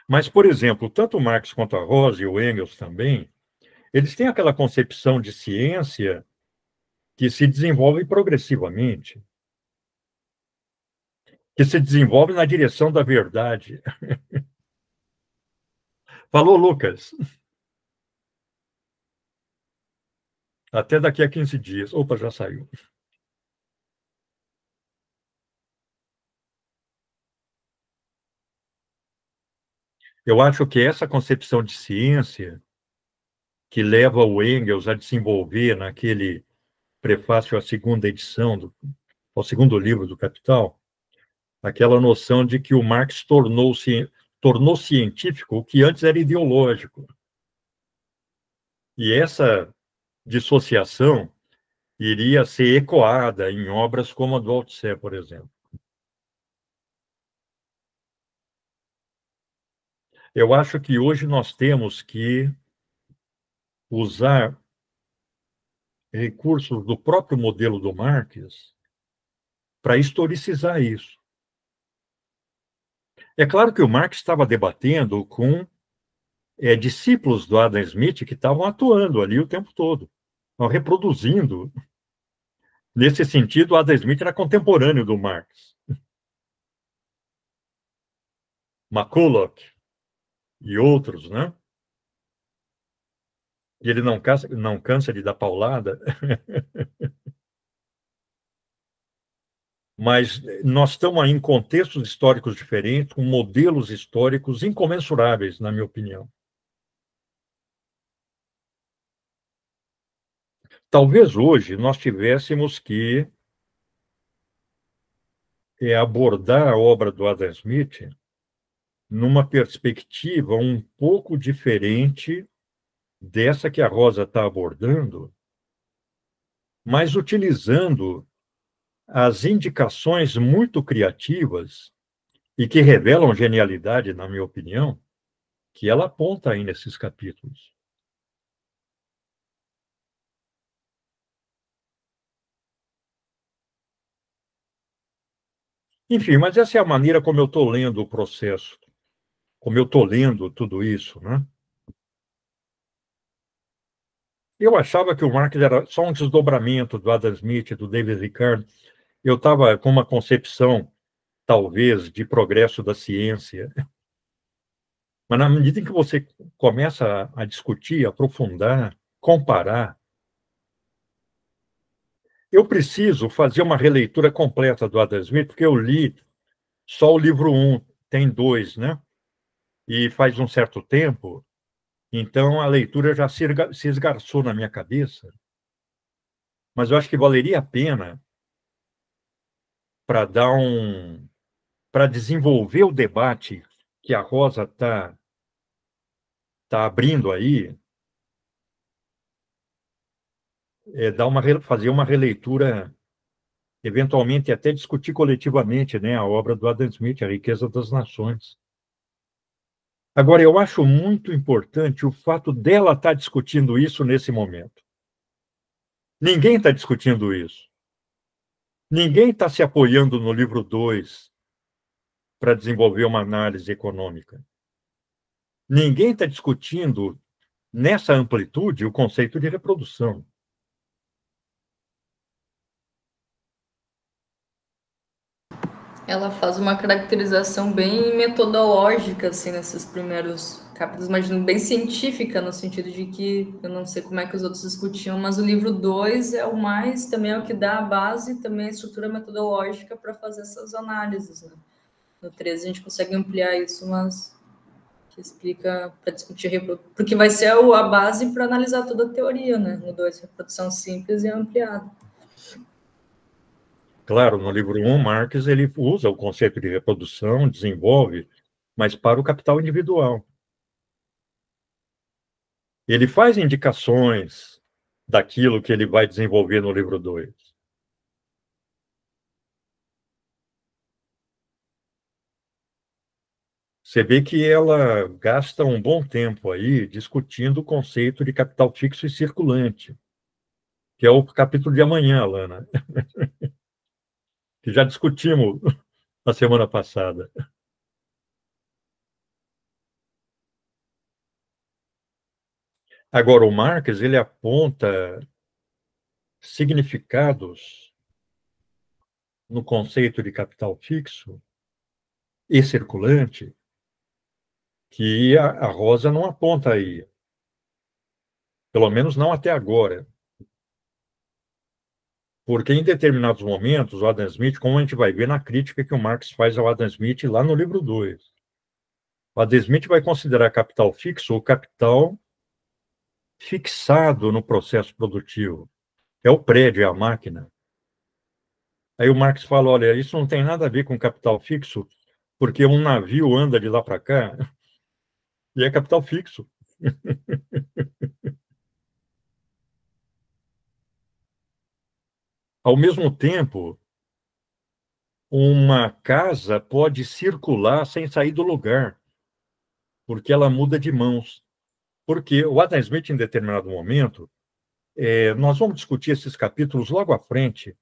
Mas, por exemplo, tanto o Marx quanto a Rosa e o Engels também, eles têm aquela concepção de ciência que se desenvolve progressivamente, que se desenvolve na direção da verdade. Falou, Lucas. Até daqui a 15 dias. Opa, já saiu. Eu acho que essa concepção de ciência que leva o Engels a desenvolver naquele prefácio à segunda edição, ao segundo livro do Capital, aquela noção de que o Marx tornou científico o que antes era ideológico. E essa dissociação iria ser ecoada em obras como a do Althusser, por exemplo. Eu acho que hoje nós temos que usar recursos do próprio modelo do Marx para historicizar isso. É claro que o Marx estava debatendo com discípulos do Adam Smith que estavam atuando ali o tempo todo, reproduzindo. Nesse sentido, o Adam Smith era contemporâneo do Marx. McCulloch e outros, né? E ele não cansa de dar paulada. Mas nós estamos aí em contextos históricos diferentes, com modelos históricos incomensuráveis, na minha opinião. Talvez hoje nós tivéssemos que abordar a obra do Adam Smith numa perspectiva um pouco diferente dessa que a Rosa está abordando, mas utilizando as indicações muito criativas e que revelam genialidade, na minha opinião, que ela aponta aí nesses capítulos. Enfim, mas essa é a maneira como eu estou lendo o processo, como eu estou lendo tudo isso, né? Eu achava que o Marx era só um desdobramento do Adam Smith, do David Ricardo. Eu estava com uma concepção, talvez, de progresso da ciência. Mas na medida em que você começa a discutir, aprofundar, comparar, eu preciso fazer uma releitura completa do Adam Smith, porque eu li só o livro 1, tem 2, né? E faz um certo tempo, então a leitura já se esgarçou na minha cabeça. Mas eu acho que valeria a pena para desenvolver o debate que a Rosa está abrindo aí, fazer uma releitura, eventualmente até discutir coletivamente, né, a obra do Adam Smith, A Riqueza das Nações. Agora, eu acho muito importante o fato dela estar discutindo isso nesse momento. Ninguém está discutindo isso. Ninguém está se apoiando no livro 2 para desenvolver uma análise econômica. Ninguém está discutindo, nessa amplitude, o conceito de reprodução. Ela faz uma caracterização bem metodológica, assim, nesses primeiros capítulos, imagino, bem científica, no sentido de que, eu não sei como é que os outros discutiam, mas o livro 2 é o mais, também é o que dá a base, também a estrutura metodológica para fazer essas análises, né? No 3 a gente consegue ampliar isso, mas que explica para discutir reprodução, porque vai ser a base para analisar toda a teoria, né? No 2, reprodução simples e ampliada. Claro, no livro 1, Marx ele usa o conceito de reprodução, desenvolve, mas para o capital individual. Ele faz indicações daquilo que ele vai desenvolver no livro 2. Você vê que ela gasta um bom tempo aí discutindo o conceito de capital fixo e circulante, que é o capítulo de amanhã, Alana, que já discutimos na semana passada. Agora, o Marx, ele aponta significados no conceito de capital fixo e circulante que a Rosa não aponta aí. Pelo menos não até agora. Porque em determinados momentos, o Adam Smith, como a gente vai ver na crítica que o Marx faz ao Adam Smith lá no livro 2, o Adam Smith vai considerar capital fixo o capital fixado no processo produtivo. É o prédio, é a máquina. Aí o Marx fala, olha, isso não tem nada a ver com capital fixo, porque um navio anda de lá para cá e é capital fixo. Ao mesmo tempo, uma casa pode circular sem sair do lugar, porque ela muda de mãos. Porque o Adam Smith, em determinado momento, nós vamos discutir esses capítulos logo à frente,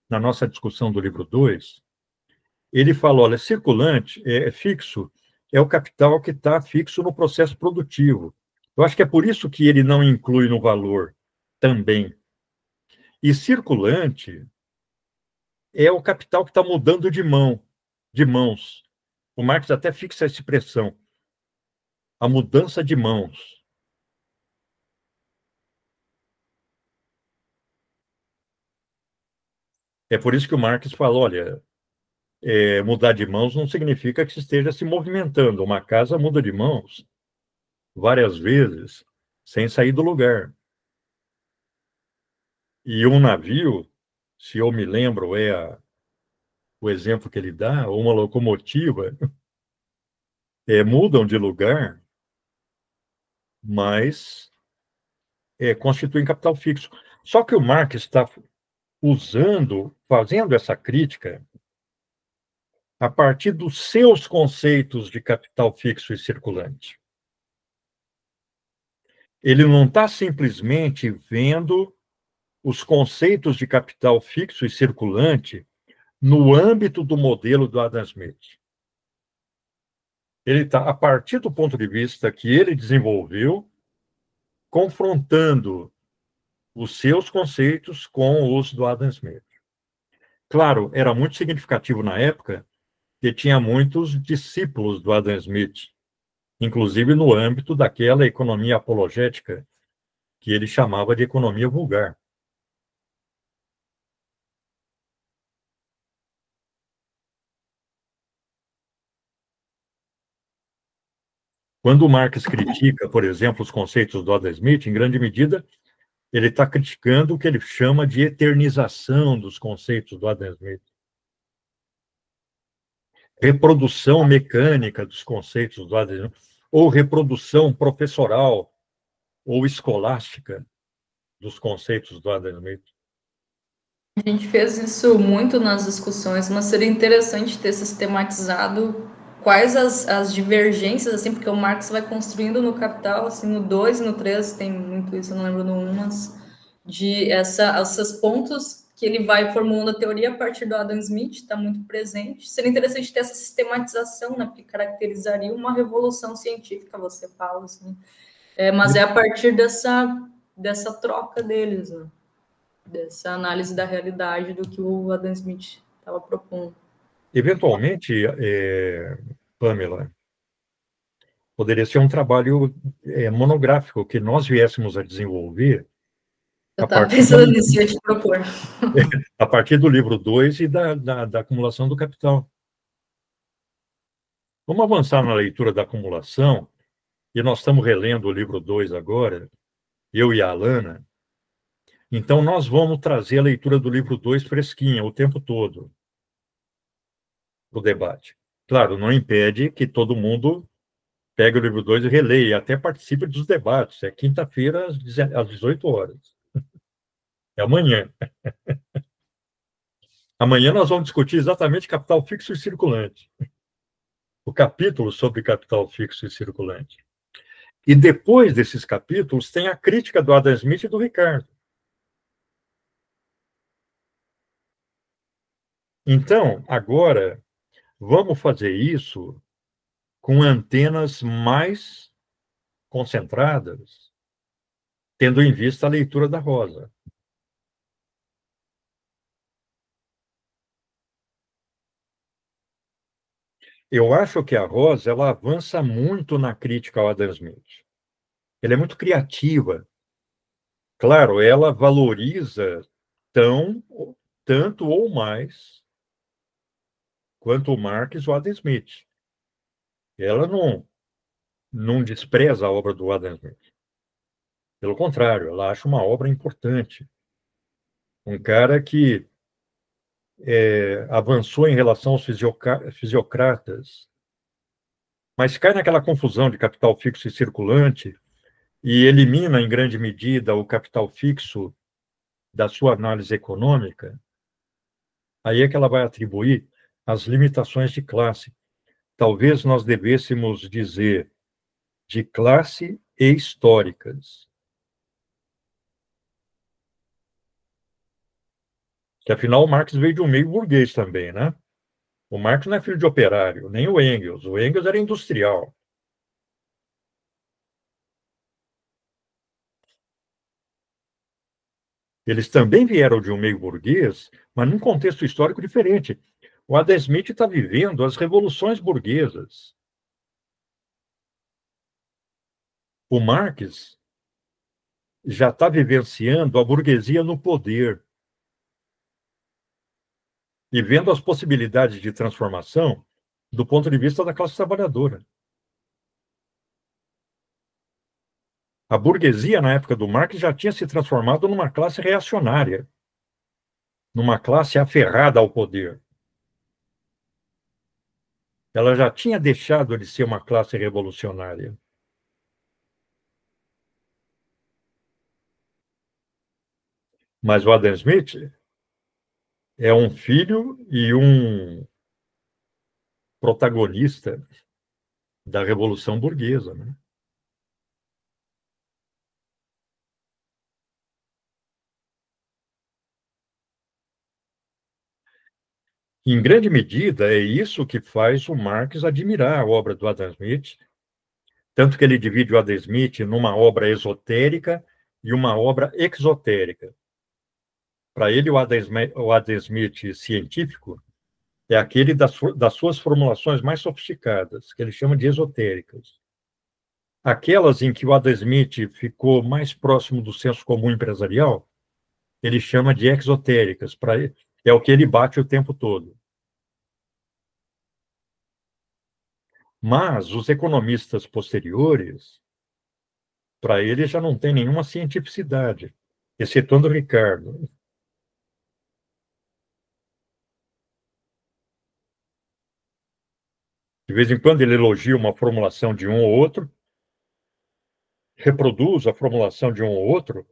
na nossa discussão do livro 2, ele fala, olha, circulante, fixo, é o capital que está fixo no processo produtivo. Eu acho que é por isso que ele não inclui no valor também. E circulante é o capital que está mudando de mãos. O Marx até fixa essa expressão, a mudança de mãos. É por isso que o Marx fala, olha, mudar de mãos não significa que esteja se movimentando. Uma casa muda de mãos várias vezes, sem sair do lugar. E um navio, se eu me lembro, o exemplo que ele dá, uma locomotiva, mudam de lugar, mas constituem capital fixo. Só que o Marx está fazendo essa crítica a partir dos seus conceitos de capital fixo e circulante. Ele não está simplesmente vendo os conceitos de capital fixo e circulante no âmbito do modelo do Adam Smith. Ele está, a partir do ponto de vista que ele desenvolveu, confrontando os seus conceitos com os do Adam Smith. Claro, era muito significativo na época que tinha muitos discípulos do Adam Smith, inclusive no âmbito daquela economia apologética que ele chamava de economia vulgar. Quando o Marx critica, por exemplo, os conceitos do Adam Smith, em grande medida, ele está criticando o que ele chama de eternização dos conceitos do Adam Smith. Reprodução mecânica dos conceitos do Adam Smith, ou reprodução professoral ou escolástica dos conceitos do Adam Smith. A gente fez isso muito nas discussões, mas seria interessante ter sistematizado quais as divergências, assim, porque o Marx vai construindo no Capital, assim, no 2 e no 3 tem muito isso, eu não lembro no 1, mas de esses pontos que ele vai formulando a teoria a partir do Adam Smith, está muito presente. Seria interessante ter essa sistematização, né, porque caracterizaria uma revolução científica, você fala, assim. Mas é a partir dessa troca deles, né? Dessa análise da realidade do que o Adam Smith estava propondo. Eventualmente, Pamela, poderia ser um trabalho monográfico que nós viéssemos a desenvolver. Eu estava pensando nisso, ia te propor. A partir do livro 2 e da acumulação do capital. Vamos avançar na leitura da acumulação e nós estamos relendo o livro 2 agora, eu e a Alana. Então, nós vamos trazer a leitura do livro 2 fresquinha o tempo todo para o debate. Claro, não impede que todo mundo pegue o livro 2 e releia, e até participe dos debates. É quinta-feira, às 18 horas. É amanhã. Amanhã nós vamos discutir exatamente capital fixo e circulante. O capítulo sobre capital fixo e circulante. E depois desses capítulos, tem a crítica do Adam Smith e do Ricardo. Então, agora, vamos fazer isso com antenas mais concentradas, tendo em vista a leitura da Rosa. Eu acho que a Rosa ela avança muito na crítica ao Adam Smith. Ela é muito criativa. Claro, ela valoriza tanto ou mais quanto o Marx ou o Adam Smith. Ela não despreza a obra do Adam Smith. Pelo contrário, ela acha uma obra importante. Um cara que avançou em relação aos fisiocratas, mas cai naquela confusão de capital fixo e circulante e elimina, em grande medida, o capital fixo da sua análise econômica. Aí é que ela vai atribuir as limitações de classe. Talvez nós devêssemos dizer de classe e históricas. Que, afinal, o Marx veio de um meio burguês também, né? O Marx não é filho de operário, nem o Engels. O Engels era industrial. Eles também vieram de um meio burguês, mas num contexto histórico diferente. O Adam Smith está vivendo as revoluções burguesas. O Marx já está vivenciando a burguesia no poder e vendo as possibilidades de transformação do ponto de vista da classe trabalhadora. A burguesia, na época do Marx, já tinha se transformado numa classe reacionária, numa classe aferrada ao poder. Ela já tinha deixado de ser uma classe revolucionária. Mas o Adam Smith é um filho e um protagonista da Revolução Burguesa, né? Em grande medida, é isso que faz o Marx admirar a obra do Adam Smith, tanto que ele divide o Adam Smith numa obra esotérica e uma obra exotérica. Para ele, o Adam Smith científico é aquele das suas formulações mais sofisticadas, que ele chama de esotéricas. Aquelas em que o Adam Smith ficou mais próximo do senso comum empresarial, ele chama de exotéricas. É o que ele bate o tempo todo. Mas os economistas posteriores, para ele, já não tem nenhuma cientificidade, excetuando o Ricardo. De vez em quando ele elogia uma formulação de um ou outro, reproduz a formulação de um ou outro,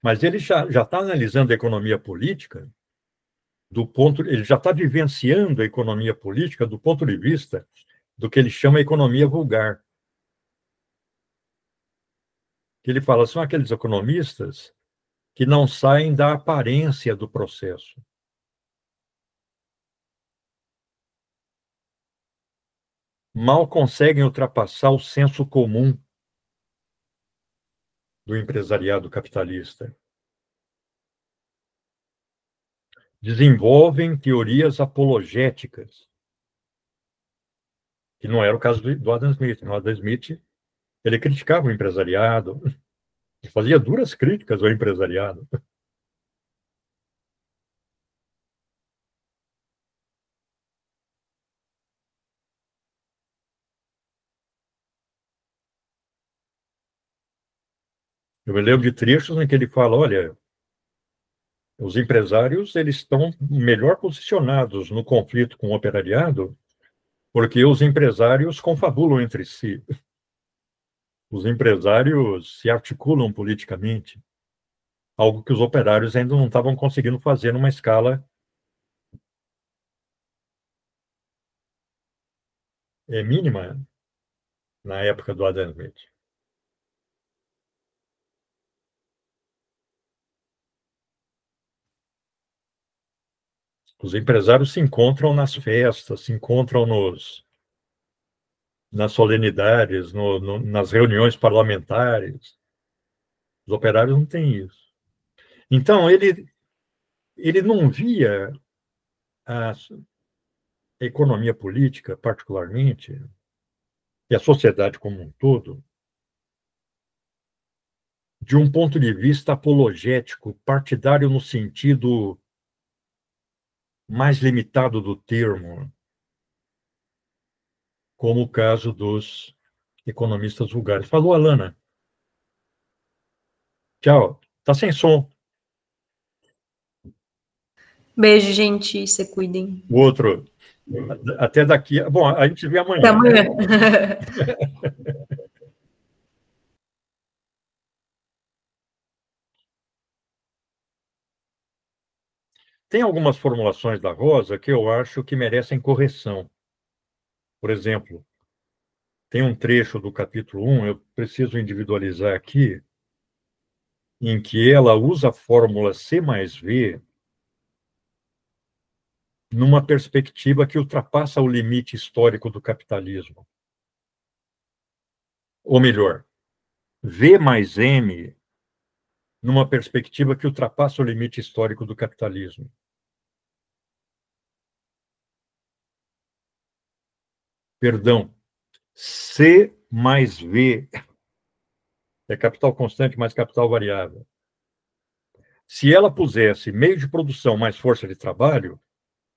mas ele já está analisando a economia política ele já está vivenciando a economia política do ponto de vista do que ele chama economia vulgar. Que ele fala, são aqueles economistas que não saem da aparência do processo. Mal conseguem ultrapassar o senso comum do empresariado capitalista. Desenvolvem teorias apologéticas, que não era o caso do Adam Smith. O Adam Smith, ele criticava o empresariado, fazia duras críticas ao empresariado. Eu me lembro de trechos em que ele fala, olha, os empresários eles estão melhor posicionados no conflito com o operariado, porque os empresários confabulam entre si. Os empresários se articulam politicamente, algo que os operários ainda não estavam conseguindo fazer numa escala mínima na época do Adam Smith. Os empresários se encontram nas festas, se encontram nas solenidades, nas reuniões parlamentares. Os operários não têm isso. Então, ele não via a economia política, particularmente, e a sociedade como um todo, de um ponto de vista apologético, partidário no sentido mais limitado do termo, como o caso dos economistas vulgares. Falou, Alana. Tchau. Tá sem som. Beijo, gente. Se cuidem. O outro, até daqui. Bom, a gente vê amanhã. Até amanhã. Tem algumas formulações da Rosa que eu acho que merecem correção. Por exemplo, tem um trecho do capítulo 1, eu preciso individualizar aqui, em que ela usa a fórmula C mais V numa perspectiva que ultrapassa o limite histórico do capitalismo. Ou melhor, V mais M numa perspectiva que ultrapassa o limite histórico do capitalismo. Perdão, C mais V é capital constante mais capital variável. Se ela pusesse meio de produção mais força de trabalho,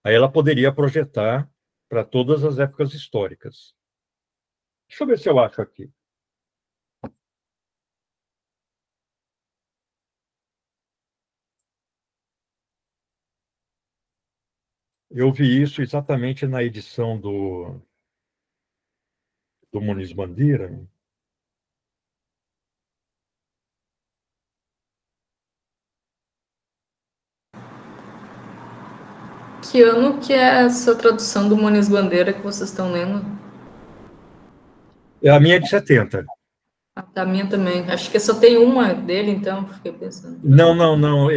aí ela poderia projetar para todas as épocas históricas. Deixa eu ver se eu acho aqui. Eu vi isso exatamente na edição do Muniz Bandeira. Que ano que é essa tradução do Muniz Bandeira que vocês estão lendo? A minha é de 70. A minha também. Acho que só tem uma dele, então, fiquei pensando. Não.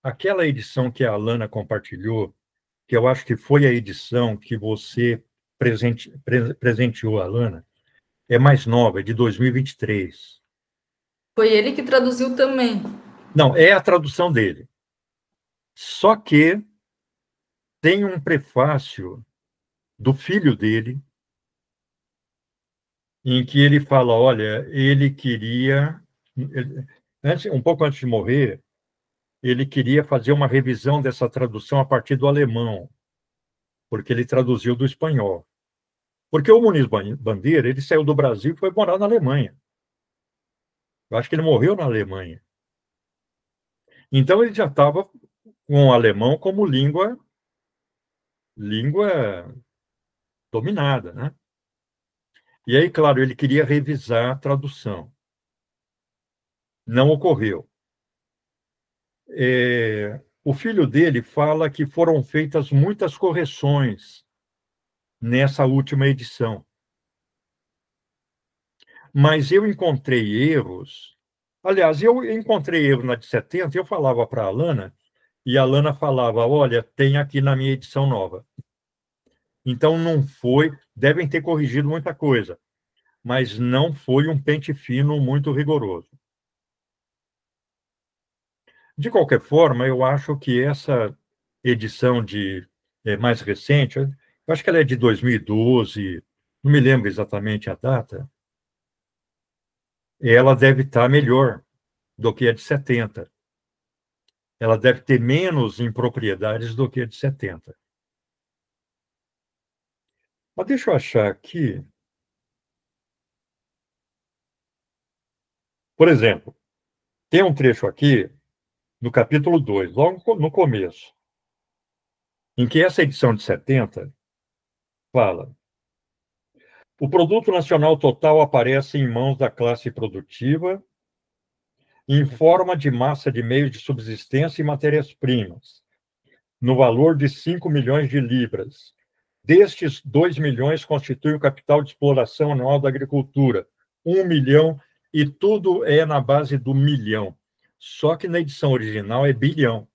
Aquela edição que a Alana compartilhou, que eu acho que foi a edição que você presenteou a Alana, é mais nova, é de 2023. Foi ele que traduziu também. Não, é a tradução dele. Só que tem um prefácio do filho dele, em que ele fala, olha, ele queria, um pouco antes de morrer, ele queria fazer uma revisão dessa tradução a partir do alemão, porque ele traduziu do espanhol. Porque o Muniz Bandeira, ele saiu do Brasil e foi morar na Alemanha. Eu acho que ele morreu na Alemanha. Então, ele já estava com o alemão como língua dominada, né? E aí, claro, ele queria revisar a tradução. Não ocorreu. O filho dele fala que foram feitas muitas correções nessa última edição. Mas eu encontrei erros. Aliás, eu encontrei erro na de 70, eu falava para a Alana, e a Alana falava, olha, tem aqui na minha edição nova. Então, não foi, devem ter corrigido muita coisa, mas não foi um pente fino muito rigoroso. De qualquer forma, eu acho que essa edição mais recente, eu acho que ela é de 2012, não me lembro exatamente a data, ela deve estar melhor do que a de 70. Ela deve ter menos impropriedades do que a de 70. Mas deixa eu achar aqui. Por exemplo, tem um trecho aqui, no capítulo 2, logo no começo, em que essa edição de 70 fala: o produto nacional total aparece em mãos da classe produtiva em forma de massa de meios de subsistência e matérias-primas, no valor de 5 milhões de libras. Destes, 2 milhões constituem o capital de exploração anual da agricultura, 1 milhão, e tudo é na base do milhão. Só que na edição original é bilhão.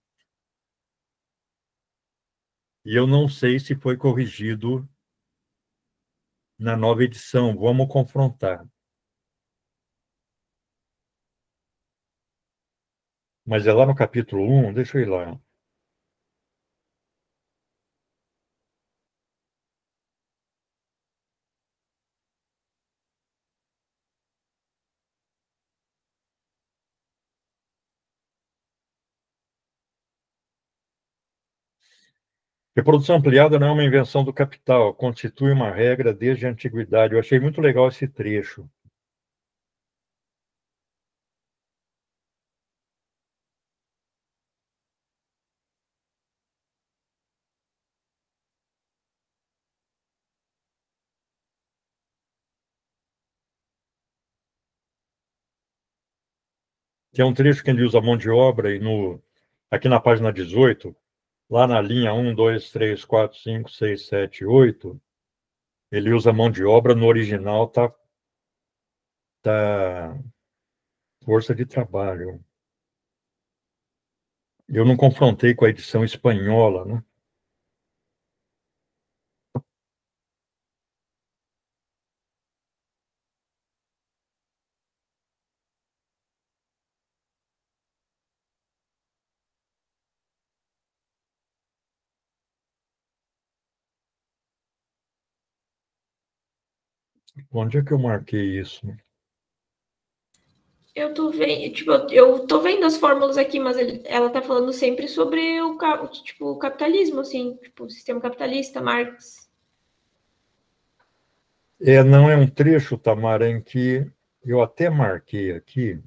E eu não sei se foi corrigido na nova edição. Vamos confrontar. Mas é lá no capítulo 1, deixa eu ir lá. Reprodução ampliada não é uma invenção do capital, constitui uma regra desde a antiguidade. Eu achei muito legal esse trecho. Que é um trecho que ele usa mão de obra, e aqui na página 18, lá na linha 1, 2, 3, 4, 5, 6, 7, 8, ele usa mão de obra, no original tá força de trabalho. Eu não confrontei com a edição espanhola, né? Onde é que eu marquei isso? Eu tô vendo, tipo, eu tô vendo as fórmulas aqui, mas ela tá falando sempre sobre o capitalismo, assim, tipo, o sistema capitalista, Marx. Não é um trecho, Tamara, em que eu até marquei aqui.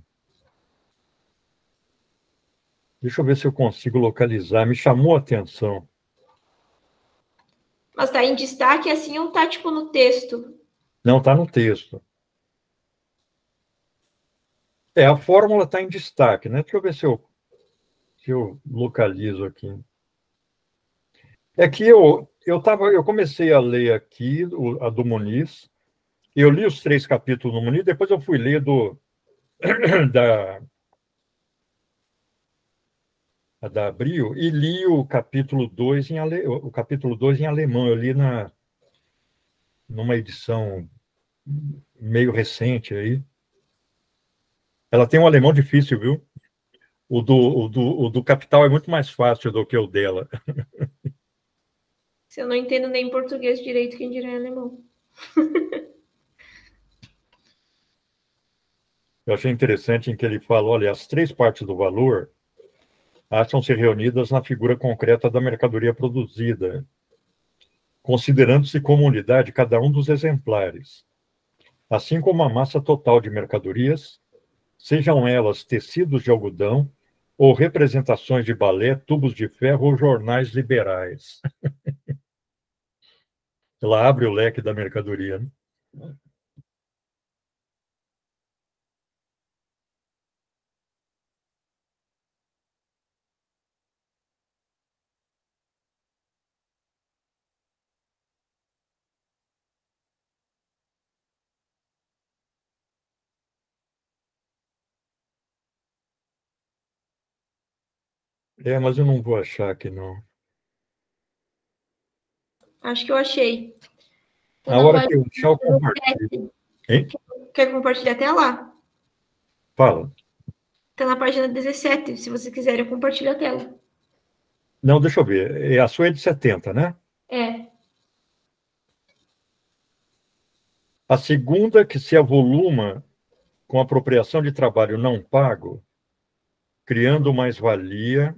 Deixa eu ver se eu consigo localizar. Me chamou a atenção. Mas tá em destaque assim ou tá, tipo, no texto? Não, está no texto. A fórmula está em destaque, né? Deixa eu ver se eu localizo aqui. É que eu comecei a ler aqui a do Muniz, eu li os 3 capítulos do Muniz, depois eu fui ler da Abril e li o capítulo 2 em alemão. Eu li numa edição meio recente aí. Ela tem um alemão difícil, viu? O do Capital é muito mais fácil do que o dela. Se eu não entendo nem português direito, quem dirá em alemão. Eu achei interessante em que ele fala, olha, as 3 partes do valor acham-se reunidas na figura concreta da mercadoria produzida, considerando-se como unidade cada um dos exemplares, assim como a massa total de mercadorias, sejam elas tecidos de algodão ou representações de balé, tubos de ferro ou jornais liberais. Ela abre o leque da mercadoria, né? Mas eu não vou achar aqui, não. Acho que eu achei. Na hora que eu achar, eu compartilho. Hein? Quer compartilhar até lá? Fala. Tá na página 17. Se vocês quiserem, eu compartilho a tela. Não, deixa eu ver. A sua é de 70, né? É. A segunda, que se avoluma com apropriação de trabalho não pago, criando mais-valia,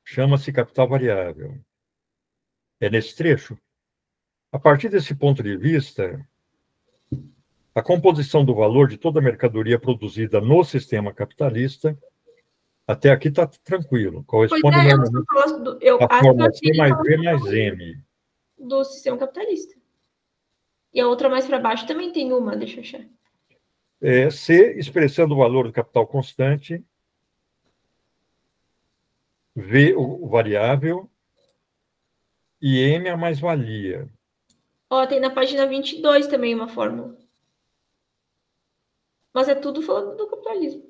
chama-se capital variável. É nesse trecho. A partir desse ponto de vista, a composição do valor de toda mercadoria produzida no sistema capitalista, até aqui está tranquilo, Pois corresponde é, normalmente a à fórmula C teoria mais V mais M. do sistema capitalista. E a outra mais para baixo também tem uma, deixa eu achar. C, expressando o valor do capital constante, V, o variável, e M, a mais-valia. Ó, tem na página 22 também uma fórmula. Mas é tudo falando do capitalismo.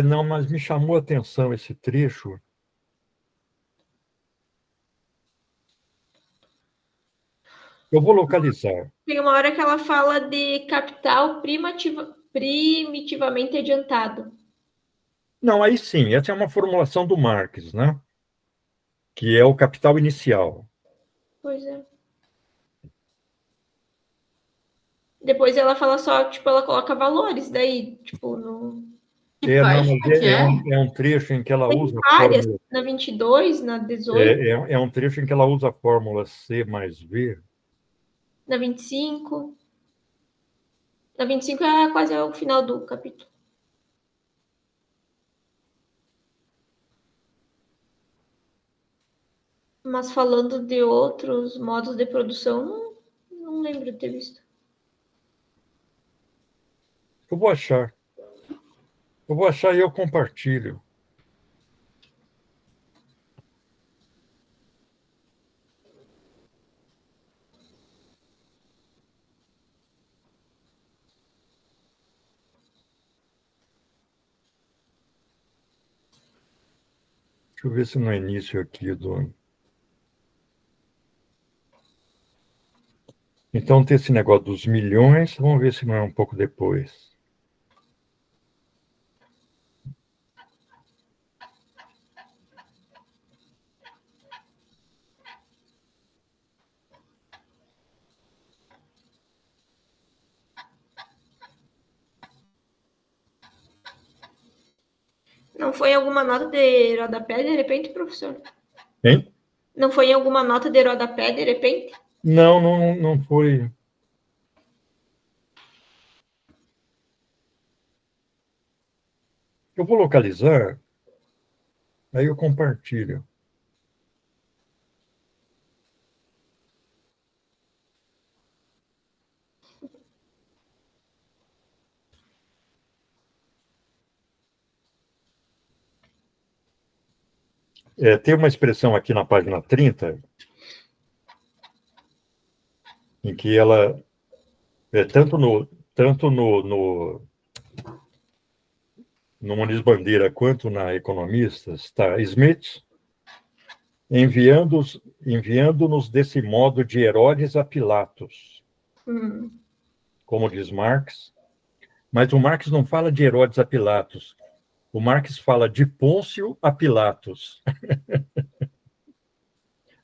Não, mas me chamou a atenção esse trecho. Eu vou localizar. Tem uma hora que ela fala de capital primitivamente adiantado. Não, aí sim, essa é uma formulação do Marx, né? Que é o capital inicial. Pois é. Depois ela fala só, tipo, ela coloca valores, daí, tipo, no... Não, mas é um trecho em que ela tem usa a várias, fórmula... na 22, na 18, É um trecho em que ela usa a fórmula C mais V. na 25. Na 25 é quase o final do capítulo. Mas falando de outros modos de produção, não lembro de ter visto. Eu vou achar. Eu vou achar e eu compartilho. Deixa eu ver se no início aqui do... Então, tem esse negócio dos milhões, vamos ver se não é um pouco depois. Não foi em alguma nota de rodapé, de repente, professor? Hein? Não foi em alguma nota de rodapé, de repente? Não foi. Eu vou localizar, aí eu compartilho. Tem uma expressão aqui na página 30, em que ela, tanto no Muniz Bandeira quanto na Economistas, está Smith enviando-nos desse modo de Herodes a Pilatos, como diz Marx, mas o Marx não fala de Herodes a Pilatos, o Marx fala de Pôncio a Pilatos.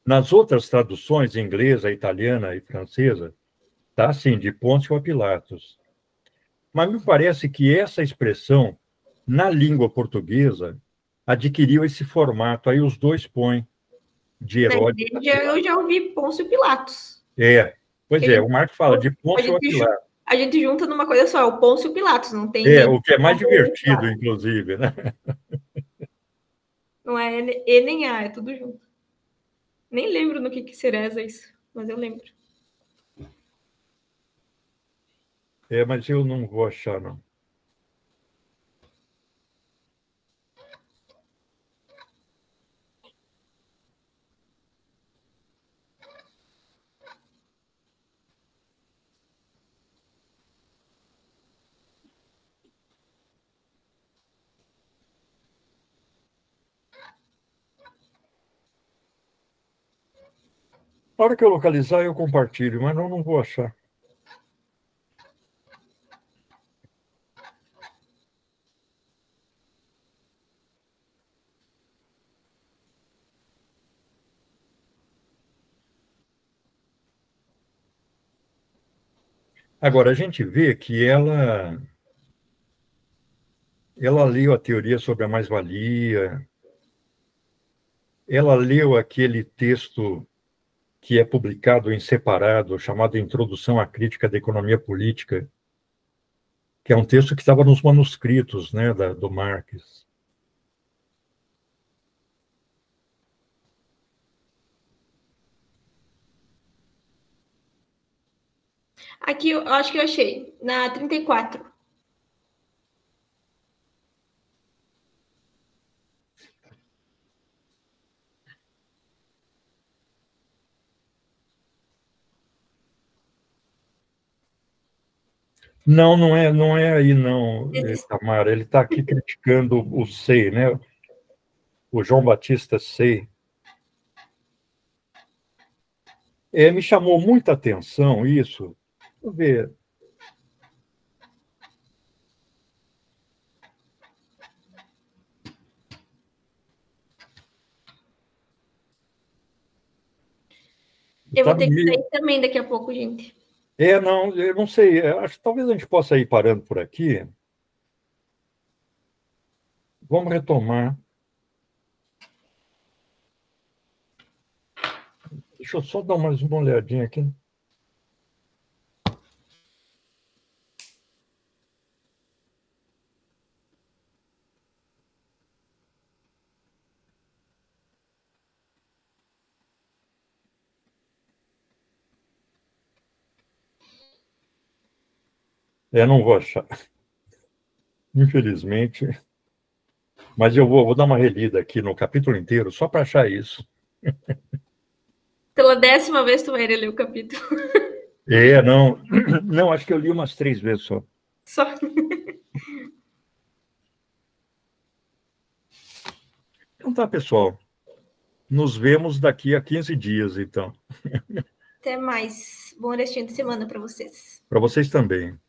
Nas outras traduções, inglesa, italiana e francesa, está assim, de Pôncio a Pilatos. Mas me parece que essa expressão, na língua portuguesa, adquiriu esse formato. Aí os dois põem de Herodes. Eu já ouvi Pôncio Pilatos. Pois é, o Marx fala de Pôncio a Pilatos. A gente junta numa coisa só, o Pôncio Pilatos, não tem... O que é mais divertido, inclusive, né? Não é E nem A, é tudo junto. Nem lembro no que sereza isso, mas eu lembro. Mas eu não vou achar, não. Na hora que eu localizar, eu compartilho, mas não vou achar. Agora, a gente vê que ela leu a teoria sobre a mais-valia, ela leu aquele texto que é publicado em separado, chamado Introdução à Crítica da Economia Política, que é um texto que estava nos manuscritos, né, do Marx. Aqui eu acho que eu achei, na 34. Não, não é aí, não, Tamara. Ele está aqui criticando o Say, né? O João Batista Say. Me chamou muita atenção isso. Deixa eu ver. Eu vou ter que sair também daqui a pouco, gente. Não, eu não sei. Acho que talvez a gente possa ir parando por aqui. Vamos retomar. Deixa eu só dar mais uma olhadinha aqui. Não vou achar. Infelizmente. Mas eu vou dar uma relida aqui no capítulo inteiro, só para achar isso. Pela 10ª vez tu vai ler o capítulo. Não, acho que eu li umas 3 vezes só. Só. Então tá, pessoal. Nos vemos daqui a 15 dias, então. Até mais. Bom restinho de semana para vocês. Para vocês também.